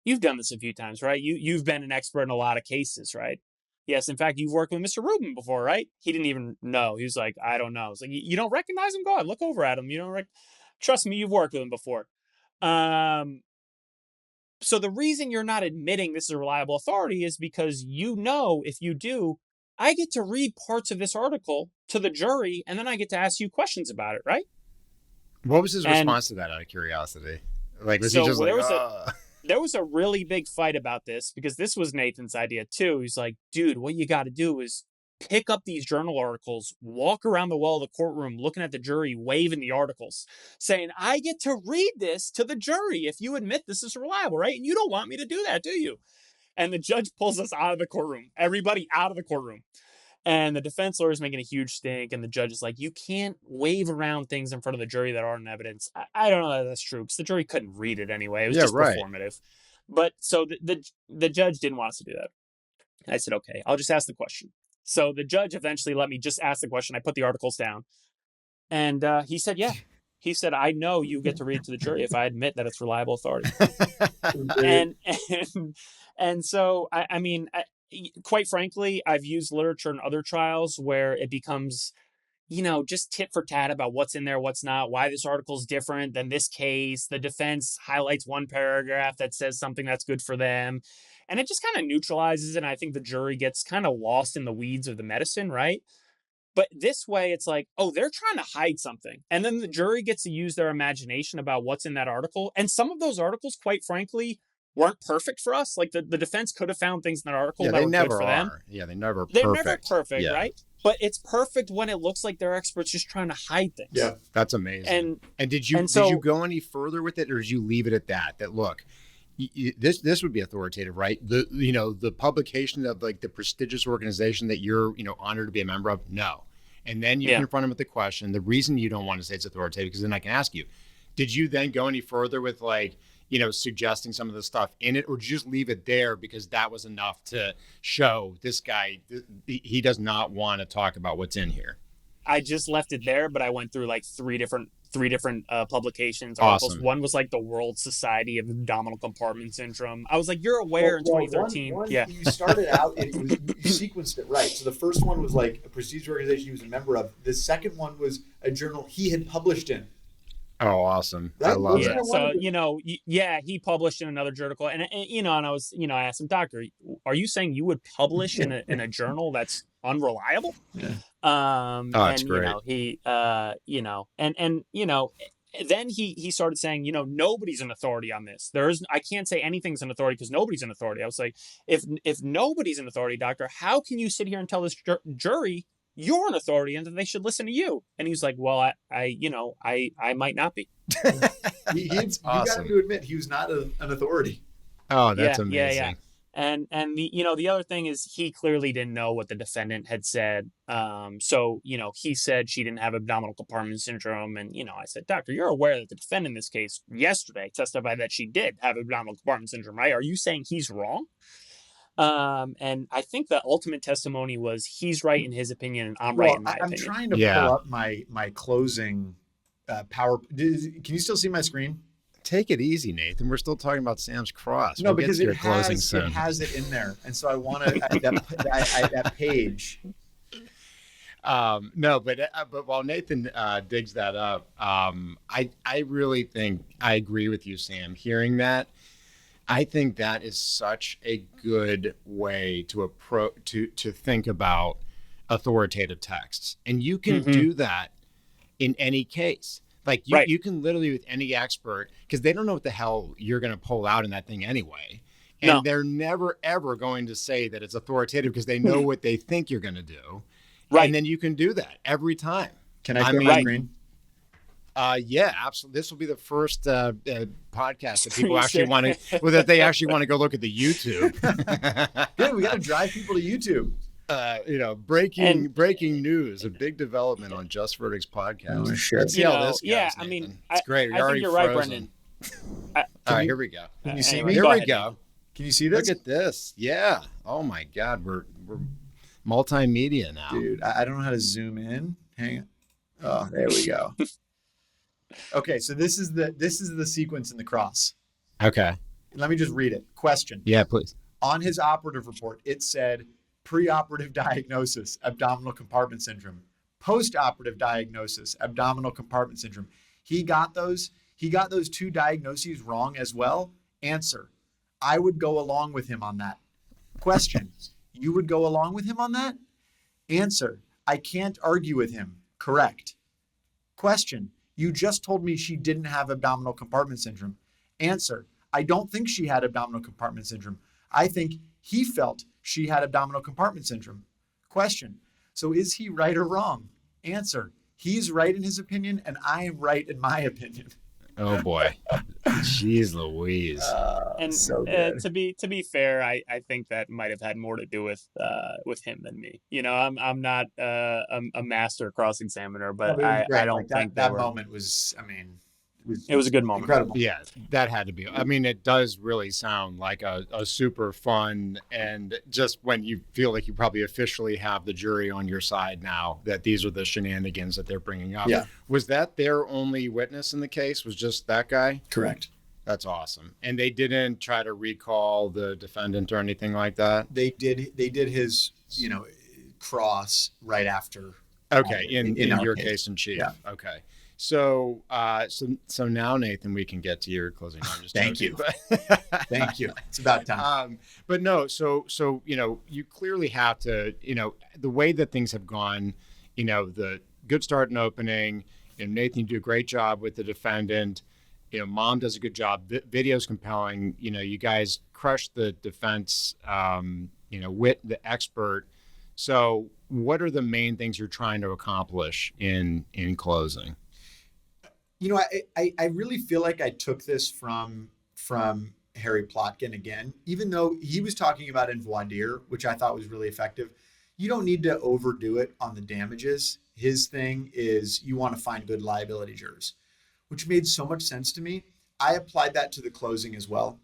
you've done this a few times, right? You've been an expert in a lot of cases, right? Yes. In fact, you've worked with Mr. Rubin before, right? He didn't even know. He was like, I don't know. It's like, you don't recognize him? Go ahead, look over at him. Trust me, you've worked with him before. So the reason you're not admitting this is a reliable authority is because if you do, I get to read parts of this article to the jury, and then I get to ask you questions about it, right? What was his response to that, out of curiosity? Like, was he just there was a really big fight about this, because this was Nathan's idea too. He's like, dude, what you got to do is pick up these journal articles, walk around the wall of the courtroom, looking at the jury, waving the articles, saying, I get to read this to the jury if you admit this is reliable, right? And you don't want me to do that, do you? And the judge pulls us out of the courtroom, everybody out of the courtroom. And the defense lawyer is making a huge stink, and the judge is like, you can't wave around things in front of the jury that aren't evidence. I don't know that that's true, because the jury couldn't read it anyway. It was just performative. But so the judge didn't want us to do that. I said, okay, I'll just ask the question. So the judge eventually let me just ask the question. I put the articles down. And he said, yeah. He said, I know you get to read it to the jury if I admit that it's reliable authority. and so, I mean, quite frankly, I've used literature in other trials where it becomes, just tit for tat about what's in there, what's not, why this article is different than this case. The defense highlights one paragraph that says something that's good for them, and it just kind of neutralizes it. And I think the jury gets kind of lost in the weeds of the medicine, right? But this way, it's like, oh, they're trying to hide something. And then the jury gets to use their imagination about what's in that article. And some of those articles, quite frankly, weren't perfect for us. Like the defense could have found things in that article that were good for them. Yeah, they're never perfect, right? But it's perfect when it looks like they're experts just trying to hide things. Yeah, that's amazing. And did you go any further with it, or did you leave it at that? That look, this would be authoritative, right? The publication of like the prestigious organization that you're honored to be a member of. No, and then you confront him with the question. The reason you don't want to say it's authoritative because then I can ask you, did you then go any further with like suggesting some of the stuff in it, or did you just leave it there because that was enough to show this guy he does not want to talk about what's in here? I just left it there, but I went through like three different publications, articles. Awesome. One was like the World Society of Abdominal Compartment Syndrome. I was like, you're aware in 2013. You started out, you sequenced it right. So the first one was like a prestigious organization he was a member of. The second one was a journal he had published in. Oh, awesome. I love it. So, he published in another journal and I was, I asked him, doctor, are you saying you would publish in a journal that's unreliable? Yeah. That's great. Then he started saying, nobody's an authority on this. I can't say anything's an authority because nobody's an authority. I was like, if nobody's an authority, doctor, how can you sit here and tell this jury you're an authority and that they should listen to you? And he's like, well, I might not be. Awesome. You got to admit he was not an authority. Oh, that's amazing. Yeah. And the other thing is he clearly didn't know what the defendant had said. So he said she didn't have abdominal compartment syndrome. And, I said, doctor, you're aware that the defendant in this case yesterday testified that she did have abdominal compartment syndrome, right? Are you saying he's wrong? And I think the ultimate testimony was he's right in his opinion and I'm right in my opinion. I'm trying to pull up my closing power. Can you still see my screen? Take it easy, Nathan. We're still talking about Sam's Cross. No, because it has it in there, and so I want to that page. No, but while Nathan digs that up, I really think I agree with you, Sam. Hearing that, I think that is such a good way to think about authoritative texts, and you can do that in any case. Like you can literally with any expert, because they don't know what the hell you're going to pull out in that thing anyway. And they're never, ever going to say that it's authoritative because they know what they think you're going to do. Right. And then you can do that every time. Can I share my screen? Yeah, absolutely. This will be the first podcast that people actually want to, that they actually want to go look at the YouTube. Good. We got to drive people to YouTube. Breaking news, a big development on Just Verdict's podcast. Oh, shit. Let's see how this goes, yeah, Nathan. I mean, it's great. I think you're right, Brendan. All right, here we go. Can you see me? Here we go. Can you see this? Look at this. Yeah. Oh my God, we're multimedia now. Dude, I don't know how to zoom in. Hang on. Oh, there we go. Okay, so this is the sequence in the cross. Okay. Let me just read it. Question. Yeah, please. On his operative report, it said preoperative diagnosis, abdominal compartment syndrome. Postoperative diagnosis, abdominal compartment syndrome. He got those two diagnoses wrong as well. Answer. I would go along with him on that. Question. You would go along with him on that? Answer. I can't argue with him. Correct. Question. You just told me she didn't have abdominal compartment syndrome. Answer. I don't think she had abdominal compartment syndrome. I think he felt she had abdominal compartment syndrome. Question. So is he right or wrong? Answer. He's right in his opinion, and I am right in my opinion. Oh boy. Jeez Louise. And so to be fair, I think that might have had more to do with him than me. I'm not a master cross examiner, but I don't think that moment was. I mean, it was a good moment. Incredible. Yeah, that had to be. I mean, it does really sound like a super fun, and just when you feel like you probably officially have the jury on your side now, that these are the shenanigans that they're bringing up. Yeah. Was that their only witness in the case? Was just that guy? Correct. That's awesome. And they didn't try to recall the defendant or anything like that? They did his, cross right after. Okay, in your case in chief. Yeah. Okay. So now, Nathan, we can get to your closing arguments. Thank you. Thank you. It's about time. But no, so you clearly have to, the way that things have gone, the good start and opening, Nathan, you do a great job with the defendant. Mom does a good job. Video's compelling. You guys crush the defense, with the expert. So what are the main things you're trying to accomplish in closing? I really feel like I took this from Harry Plotkin again, even though he was talking about in voir dire, which I thought was really effective. You don't need to overdo it on the damages. His thing is you want to find good liability jurors, which made so much sense to me. I applied that to the closing as well.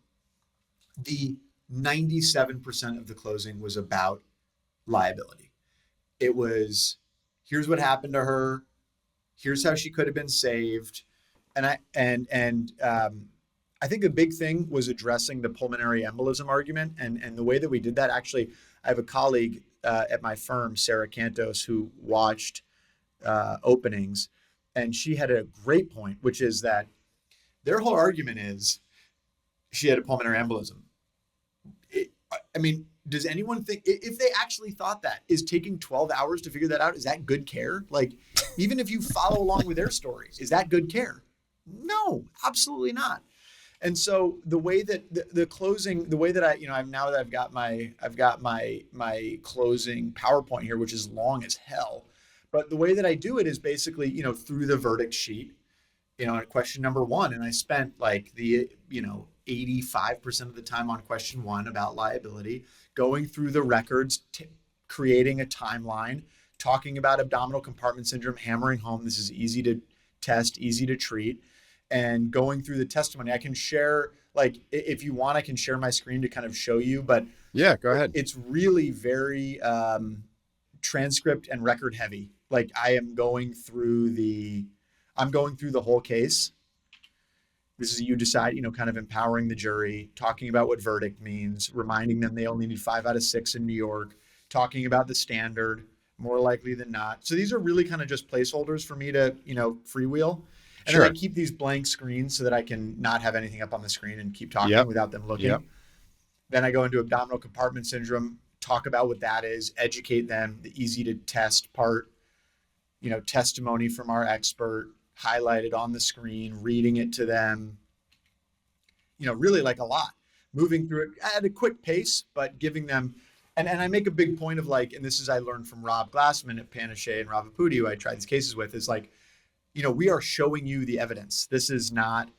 The 97% of the closing was about liability. It was, here's what happened to her. Here's how she could have been saved. And I think a big thing was addressing the pulmonary embolism argument. And the way that we did that, actually, I have a colleague at my firm, Sarah Cantos, who watched openings. And she had a great point, which is that their whole argument is she had a pulmonary embolism. Does anyone think, if they actually thought that, is taking 12 hours to figure that out, is that good care? Like, even if you follow along with their story, is that good care? No, absolutely not. And so the way that the closing, the way that now that I've got my closing PowerPoint here, which is long as hell, but the way that I do it is basically, through the verdict sheet, at question number 1, and I spent like the, 85% of the time on question 1 about liability, going through the records, creating a timeline, talking about abdominal compartment syndrome, hammering home this is easy to test, easy to treat, and going through the testimony. I can share, like, if you want, I can share my screen to kind of show you, but yeah, go ahead. It's really very transcript and record heavy. Like, I'm going through the whole case. This is you decide, kind of empowering the jury, talking about what verdict means, reminding them they only need 5 out of 6 in New York, talking about the standard, more likely than not. So these are really kind of just placeholders for me to, freewheel. And Sure. then I keep these blank screens so that I can not have anything up on the screen and keep talking without them looking. Yep. Then I go into abdominal compartment syndrome, talk about what that is, educate them, the easy to test part, testimony from our expert, highlighted on the screen, reading it to them, really like a lot, moving through it at a quick pace, but giving them, and I make a big point of like, and this is, I learned from Rob Glassman at Panachet and Ravipudi, who I tried these cases with, is like, we are showing you the evidence. This is not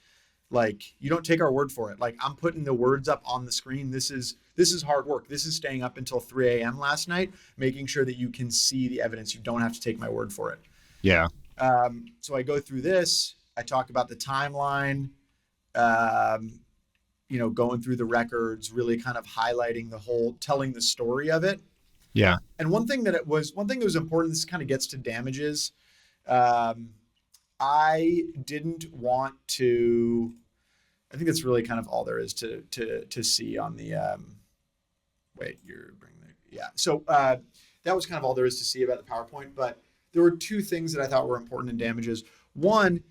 like, you don't take our word for it. Like, I'm putting the words up on the screen. This is hard work. This is staying up until 3 a.m. last night, making sure that you can see the evidence. You don't have to take my word for it. Yeah. So I go through this, I talk about the timeline, going through the records, really kind of highlighting the whole, telling the story of it. Yeah. And one thing that was important, this kind of gets to damages. I didn't want to, I think that's really kind of all there is to see on the, So that was kind of all there is to see about the PowerPoint, but there were 2 things that I thought were important in damages. One,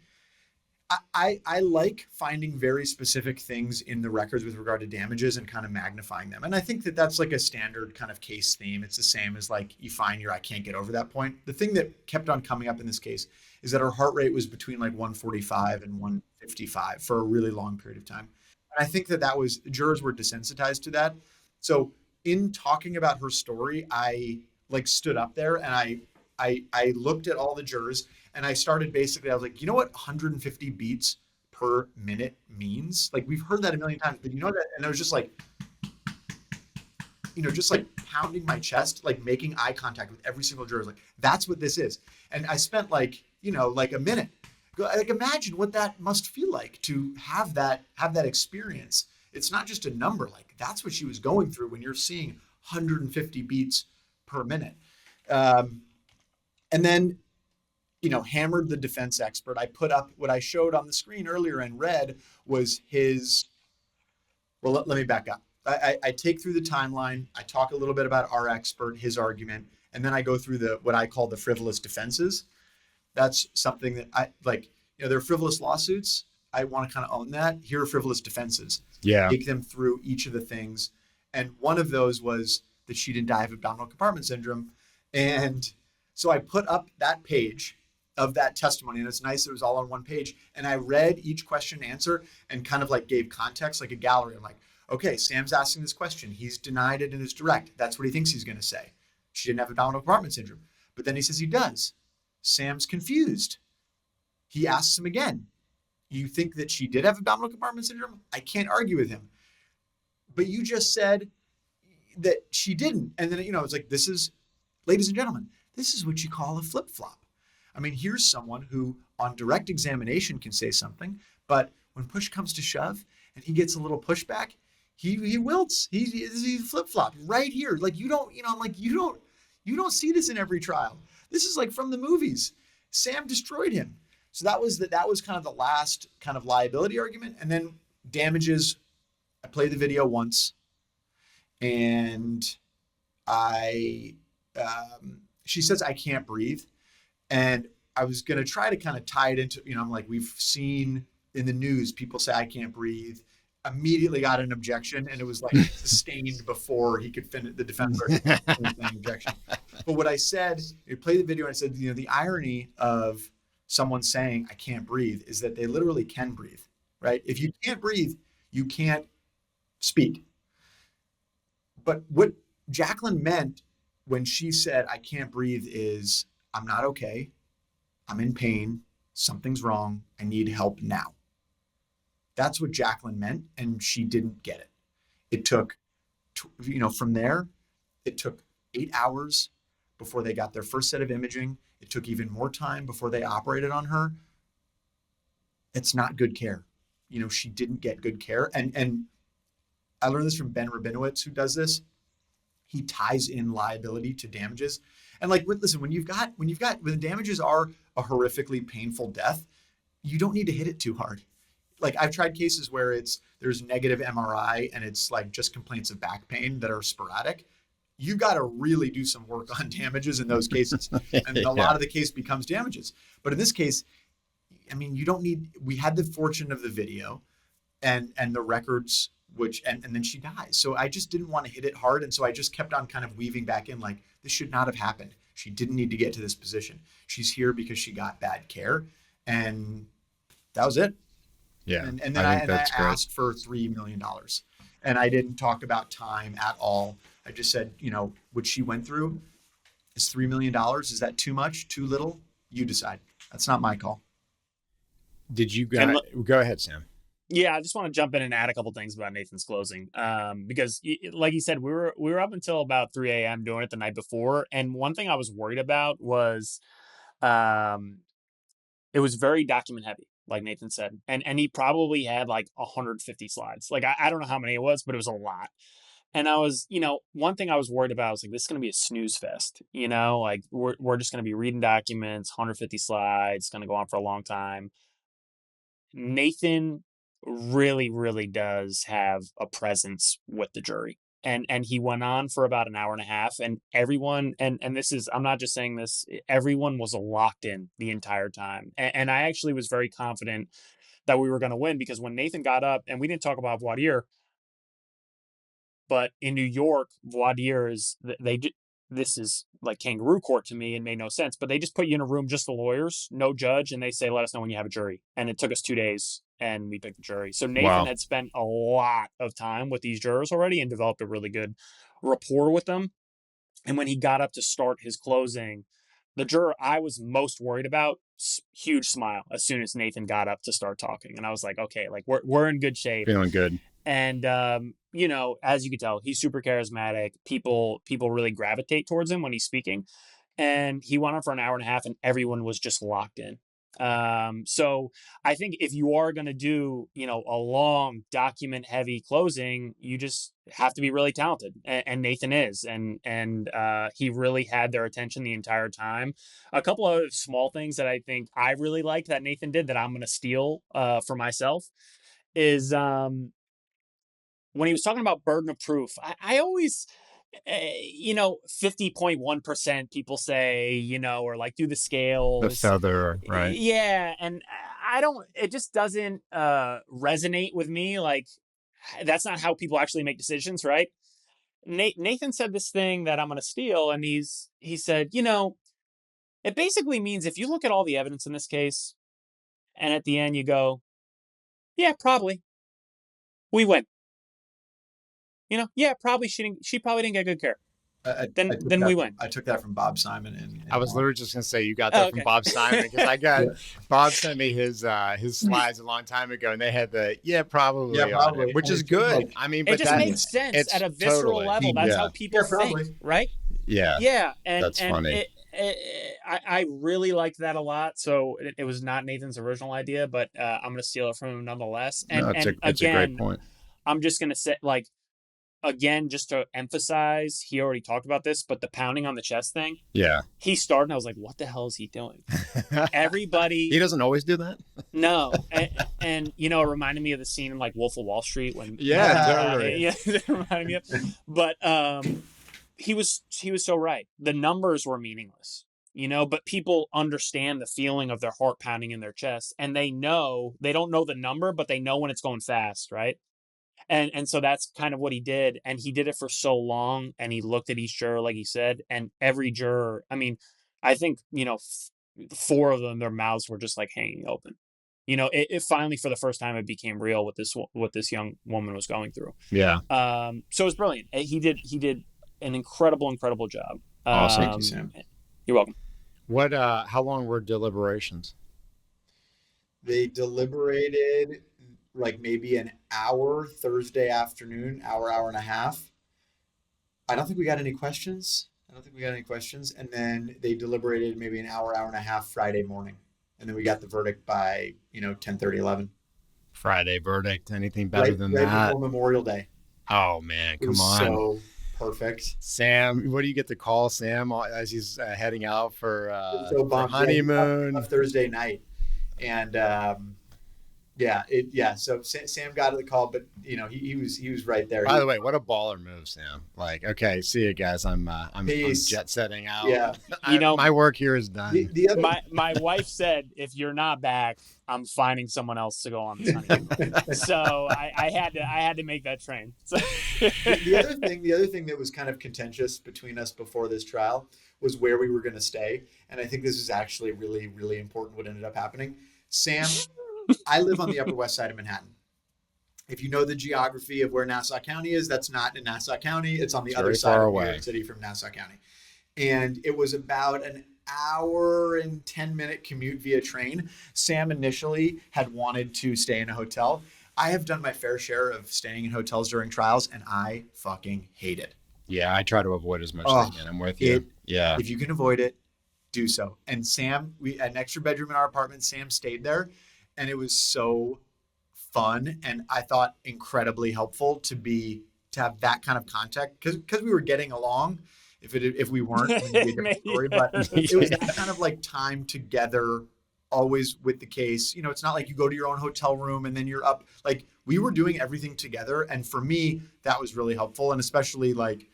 I like finding very specific things in the records with regard to damages and kind of magnifying them. And I think that that's like a standard kind of case theme. It's the same as like, you find I can't get over that point. The thing that kept on coming up in this case is that her heart rate was between like 145 and 155 for a really long period of time. And I think that was, jurors were desensitized to that. So in talking about her story, I like stood up there and I looked at all the jurors and I started basically, I was like, you know what 150 beats per minute means? Like, we've heard that a million times, but you know that, and I was just like, just like pounding my chest, like making eye contact with every single juror. Like, that's what this is. And I spent like, like a minute. Like, imagine what that must feel like to have that experience. It's not just a number. Like, that's what she was going through when you're seeing 150 beats per minute. And then, hammered the defense expert. I put up what I showed on the screen earlier in red was his, well, let me back up. I take through the timeline. I talk a little bit about our expert, his argument, and then I go through what I call the frivolous defenses. That's something that I like, there are frivolous lawsuits. I want to kind of own that. Here are frivolous defenses. Yeah. Take them through each of the things. And one of those was that she didn't die of abdominal compartment syndrome. And so I put up that page of that testimony, and it's nice it was all on one page. And I read each question and answer and kind of like gave context, like a gallery. I'm like, okay, Sam's asking this question. He's denied it in his direct. That's what he thinks he's going to say. She didn't have abdominal compartment syndrome. But then he says he does. Sam's confused. He asks him again, you think that she did have abdominal compartment syndrome? I can't argue with him. But you just said that she didn't. And then, it's like, this is, ladies and gentlemen, this is what you call a flip-flop. I mean, here's someone who on direct examination can say something, but when push comes to shove and he gets a little pushback, he wilts. He flip-flopped right here. Like, you don't see this in every trial. This is like from the movies. Sam destroyed him. So that was kind of the last kind of liability argument. And then damages, I played the video once and she says, I can't breathe. And I was going to try to kind of tie it into, I'm like, we've seen in the news, people say, I can't breathe. Immediately got an objection, and it was like sustained before he could finish the defender objection. But what I said, you play the video, and I said, the irony of someone saying, I can't breathe, is that they literally can breathe, right? If you can't breathe, you can't speak. But what Jacqueline meant when she said, I can't breathe is, I'm not okay. I'm in pain. Something's wrong. I need help now. That's what Jacqueline meant, and she didn't get it. It took, from there, it took 8 hours before they got their first set of imaging. It took even more time before they operated on her. It's not good care. She didn't get good care. And I learned this from Ben Rabinowitz, who does this. He ties in liability to damages. And listen, when the damages are a horrifically painful death, you don't need to hit it too hard. Like, I've tried cases where there's negative MRI and it's like just complaints of back pain that are sporadic. You got to really do some work on damages in those cases. And a lot of the case becomes damages. But in this case, I mean, we had the fortune of the video and the records, and then she dies. So I just didn't want to hit it hard. And so I just kept on kind of weaving back in, like, this should not have happened. She didn't need to get to this position. She's here because she got bad care. And that was it. Yeah. And then I asked for $3 million, and I didn't talk about time at all. I just said, what she went through is $3 million. Is that too much, too little? You decide. That's not my call. Did you go ahead, Sam? Yeah, I just want to jump in and add a couple things about Nathan's closing. Because like you said, we were up until about 3 a.m. doing it the night before. And one thing I was worried about was, it was very document heavy, like Nathan said. And he probably had like 150 slides. Like, I don't know how many it was, but it was a lot. And I was, one thing I was worried about was like, this is going to be a snooze fest, like we're just going to be reading documents, 150 slides, going to go on for a long time. Nathan really, really does have a presence with the jury. And he went on for about an hour and a half, and everyone, and this is, I'm not just saying this, everyone was locked in the entire time. And I actually was very confident that we were going to win, because when Nathan got up, and we didn't talk about voir dire, but in New York, voir dire is, this is like kangaroo court to me and made no sense, but they just put you in a room, just the lawyers, no judge, and they say, let us know when you have a jury. And it took us 2 days, and we picked the jury. So Nathan had spent a lot of time with these jurors already and developed a really good rapport with them. And when he got up to start his closing, the juror I was most worried about, huge smile as soon as Nathan got up to start talking. And I was like, okay, like we're in good shape. Feeling good. And, as you can tell, he's super charismatic. People really gravitate towards him when he's speaking. And he went on for an hour and a half, and everyone was just locked in. So I think if you are going to do, a long document heavy closing, you just have to be really talented. And Nathan is, and he really had their attention the entire time. A couple of small things that I think I really liked that Nathan did that I'm going to steal, for myself is, when he was talking about burden of proof, I always, 50.1% people say, or like do the scales. The feather, right? Yeah. And it just doesn't resonate with me. Like, that's not how people actually make decisions, right? Nathan said this thing that I'm going to steal. And he said, it basically means if you look at all the evidence in this case, and at the end you go, yeah, probably, we win. Probably she probably didn't get good care. Then we win. I took that from Bob Simon. And I was literally just gonna say you got that from Bob Simon, because I got Bob sent me his slides a long time ago, and they had the probably on it, which is good. I mean, but it just makes sense at a visceral level. That's how people think, right? Yeah. And that's funny. I really liked that a lot. So it was not Nathan's original idea, but I'm going to steal it from him nonetheless. And, it's a great point. I'm just going to say, like, again, just to emphasize, he already talked about this, but the pounding on the chest thing. Yeah. He started, and I was like, what the hell is he doing? Everybody. He doesn't always do that? No. And it reminded me of the scene in, like, Wolf of Wall Street when. Totally. It reminded me of. But he was so right. The numbers were meaningless, but people understand the feeling of their heart pounding in their chest, and they don't know the number, but they know when it's going fast, right? And so that's kind of what he did. And he did it for so long, and he looked at each juror, like he said, and every juror, I mean, I think, 4 of them, their mouths were just like hanging open. It finally, for the first time, it became real what this young woman was going through. Yeah. So it was brilliant. He did an incredible job. Awesome. Thank you, Sam. You're welcome. How long were deliberations? They deliberated like maybe an hour Thursday afternoon, hour and a half. I don't think we got any questions. And then they deliberated maybe an hour and a half Friday morning. And then we got the verdict by, 10:30, 11. Friday verdict. Anything better than that? Right before Memorial Day. Oh, man. Come on. So perfect. Sam, what do you get to call Sam as he's heading out for honeymoon? Thursday night. And so Sam got the call, but he was right there. By the way, what a baller move, Sam. Like, okay, see you guys. I'm jet setting out. Yeah. My work here is done. My wife said, if you're not back, I'm finding someone else to go on this honeymoon. So I had to make that train. So. the other thing that was kind of contentious between us before this trial was where we were going to stay. And I think this is actually really, really important what ended up happening. Sam, I live on the Upper West Side of Manhattan. If you know the geography of where Nassau County is, that's not in Nassau County. It's on the other side of New York City from Nassau County. And it was about an hour and 10-minute commute via train. Sam initially had wanted to stay in a hotel. I have done my fair share of staying in hotels during trials, and I fucking hate it. Yeah, I try to avoid as much as I can. I'm with you. If you can avoid it, do so. And Sam, we had an extra bedroom in our apartment. Sam stayed there. And it was so fun, and I thought incredibly helpful to have that kind of contact because we were getting along. If we weren't, it would be a different story. But it was that kind of like time together, always with the case. It's not like you go to your own hotel room and then you're up. Like, we were doing everything together, and for me, that was really helpful. And especially like,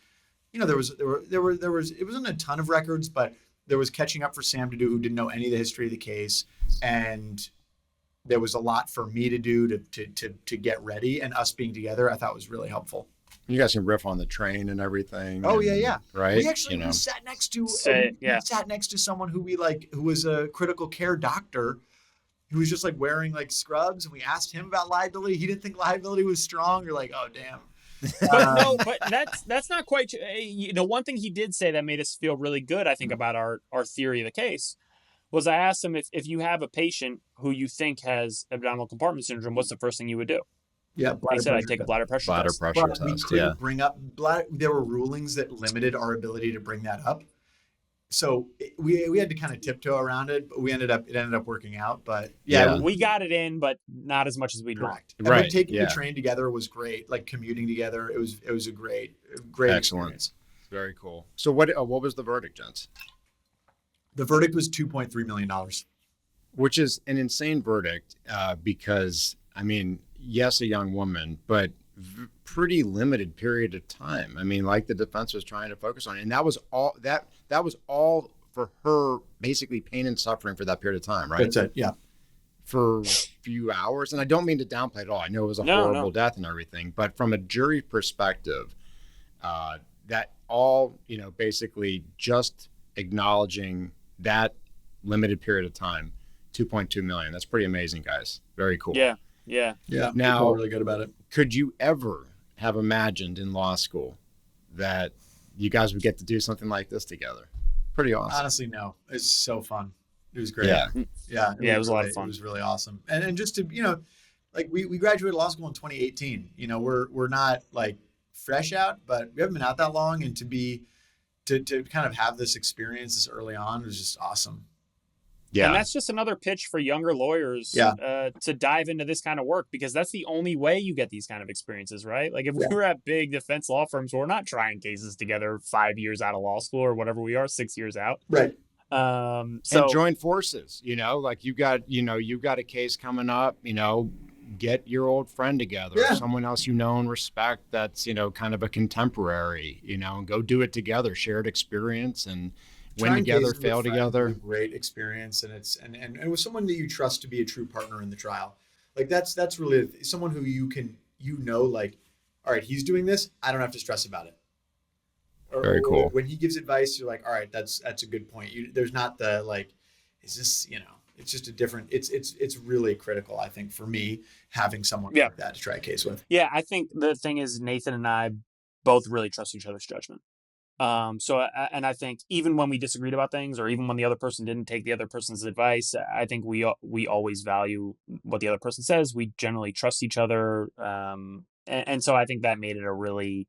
there was it wasn't a ton of records, but there was catching up for Sam to do who didn't know any of the history of the case, and there was a lot for me to do to get ready, and us being together, I thought was really helpful. You guys can riff on the train and everything. Oh, yeah. Right. We actually we sat next to someone who who was a critical care doctor who was just like wearing like scrubs, and we asked him about liability. He didn't think liability was strong. You're like, oh, damn. But that's not quite. One thing he did say that made us feel really good, I think, about our theory of the case was I asked him if you have a patient who you think has abdominal compartment syndrome, what's the first thing you would do? Yeah, he said I'd take a bladder pressure test. We couldn't bring up bladder. There were rulings that limited our ability to bring that up. So we had to kind of tiptoe around it, but it ended up working out. But we got it in, but not as much as we'd like. Right. Taking the train together was great. Like commuting together, it was a great excellent experience. Very cool. So what was the verdict, gents? The verdict was $2.3 million. Which is an insane verdict because, I mean, yes, a young woman, but pretty limited period of time. I mean, like the defense was trying to focus on. And that was all that was all for her, basically pain and suffering for that period of time, right? That's it, yeah. For a few hours. And I don't mean to downplay it at all. I know it was a horrible death and everything. But from a jury perspective, that all, basically just acknowledging that limited period of time, 2.2 million. That's pretty amazing, guys. Very cool. Yeah. Now, I feel really good about it. Could you ever have imagined in law school that you guys would get to do something like this together. Pretty awesome. Honestly, no. It's so fun. It was great. Yeah. It was a lot of fun. It was really awesome. And just to, like we graduated law school in 2018. We're not like fresh out, but we haven't been out that long. And to kind of have this experience this early on was just awesome. Yeah. And that's just another pitch for younger lawyers to dive into this kind of work, because that's the only way you get these kind of experiences, right? Like if we were at big defense law firms, we're not trying cases together 5 years out of law school or whatever we are, 6 years out. Right. And join forces, like you've got a case coming up, get your old friend together, someone else and respect that's, kind of a contemporary, and go do it together, shared experience and win together, fail together. Great experience. And it's, and with someone that you trust to be a true partner in the trial. Like that's really someone who you can, like, all right, he's doing this, I don't have to stress about it. Very cool. When he gives advice, you're like, all right, that's a good point. There's not the like, is this, it's just a different, it's really critical, I think, for me, having someone like that to try a case with. Yeah. I think the thing is Nathan and I both really trust each other's judgment. And I think even when we disagreed about things, or even when the other person didn't take the other person's advice, I think we always value what the other person says. We generally trust each other. And so I think that made it a really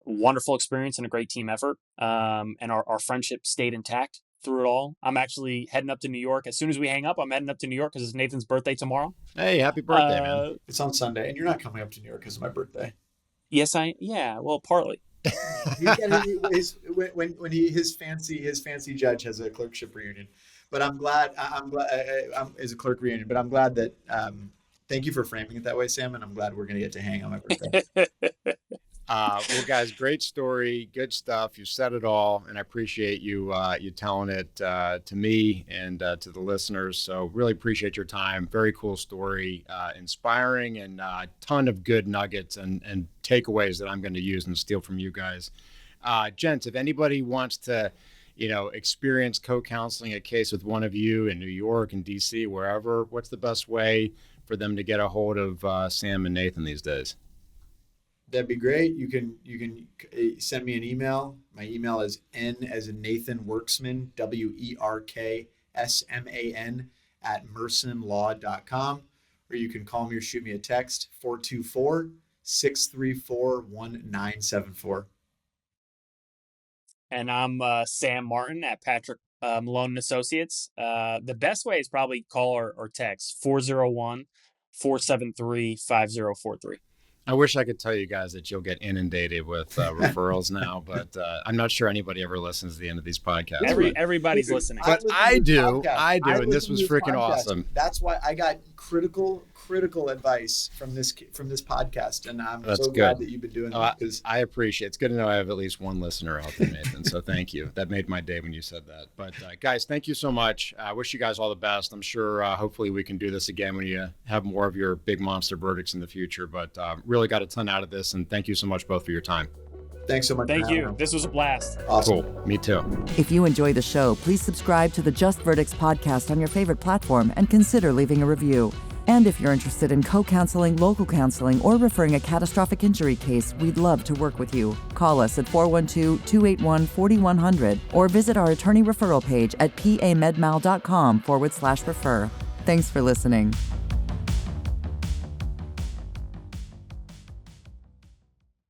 wonderful experience and a great team effort. And our friendship stayed intact through it all. I'm actually heading up to New York. As soon as we hang up, I'm heading up to New York because it's Nathan's birthday tomorrow. Hey, happy birthday, man. It's on Sunday, and you're not coming up to New York because of my birthday. Yes, well, partly. His fancy judge has a clerkship reunion, but I'm glad is a clerk reunion, but I'm glad that, thank you for framing it that way, Sam. And I'm glad we're going to get to hang on my birthday. Well, guys, great story. Good stuff. You said it all. And I appreciate you telling it to me and to the listeners. So really appreciate your time. Very cool story, inspiring, and a ton of good nuggets and takeaways that I'm going to use and steal from you guys. Gents, if anybody wants to, experience co-counseling a case with one of you in New York and DC, wherever, what's the best way for them to get a hold of Sam and Nathan these days? That'd be great. You can send me an email. My email is N as in Nathan Werksman, WERKSMAN @mersonlaw.com, or you can call me or shoot me a text 424-634-1974. And I'm Sam Martin at Patrick Malone Associates. The best way is probably call or text 401-473-5043. I wish I could tell you guys that you'll get inundated with referrals now, but I'm not sure anybody ever listens to the end of these podcasts. Everybody's listening. But I do, and this was freaking awesome. That's why I got critical advice from this podcast, and I'm so glad that you've been doing that. I appreciate it. It's good to know I have at least one listener out there, Nathan, so thank you. That made my day when you said that. But guys, thank you so much. I wish you guys all the best. I'm sure hopefully we can do this again when you have more of your big monster verdicts in the future, but really got a ton out of this, and thank you so much both for your time. Thanks so much. Thank you. This was a blast. Awesome. Cool. Me too. If you enjoy the show, please subscribe to the Just Verdicts podcast on your favorite platform and consider leaving a review. And if you're interested in co-counseling, local counseling, or referring a catastrophic injury case, we'd love to work with you. Call us at 412-281-4100 or visit our attorney referral page at pamedmal.com/refer. Thanks for listening.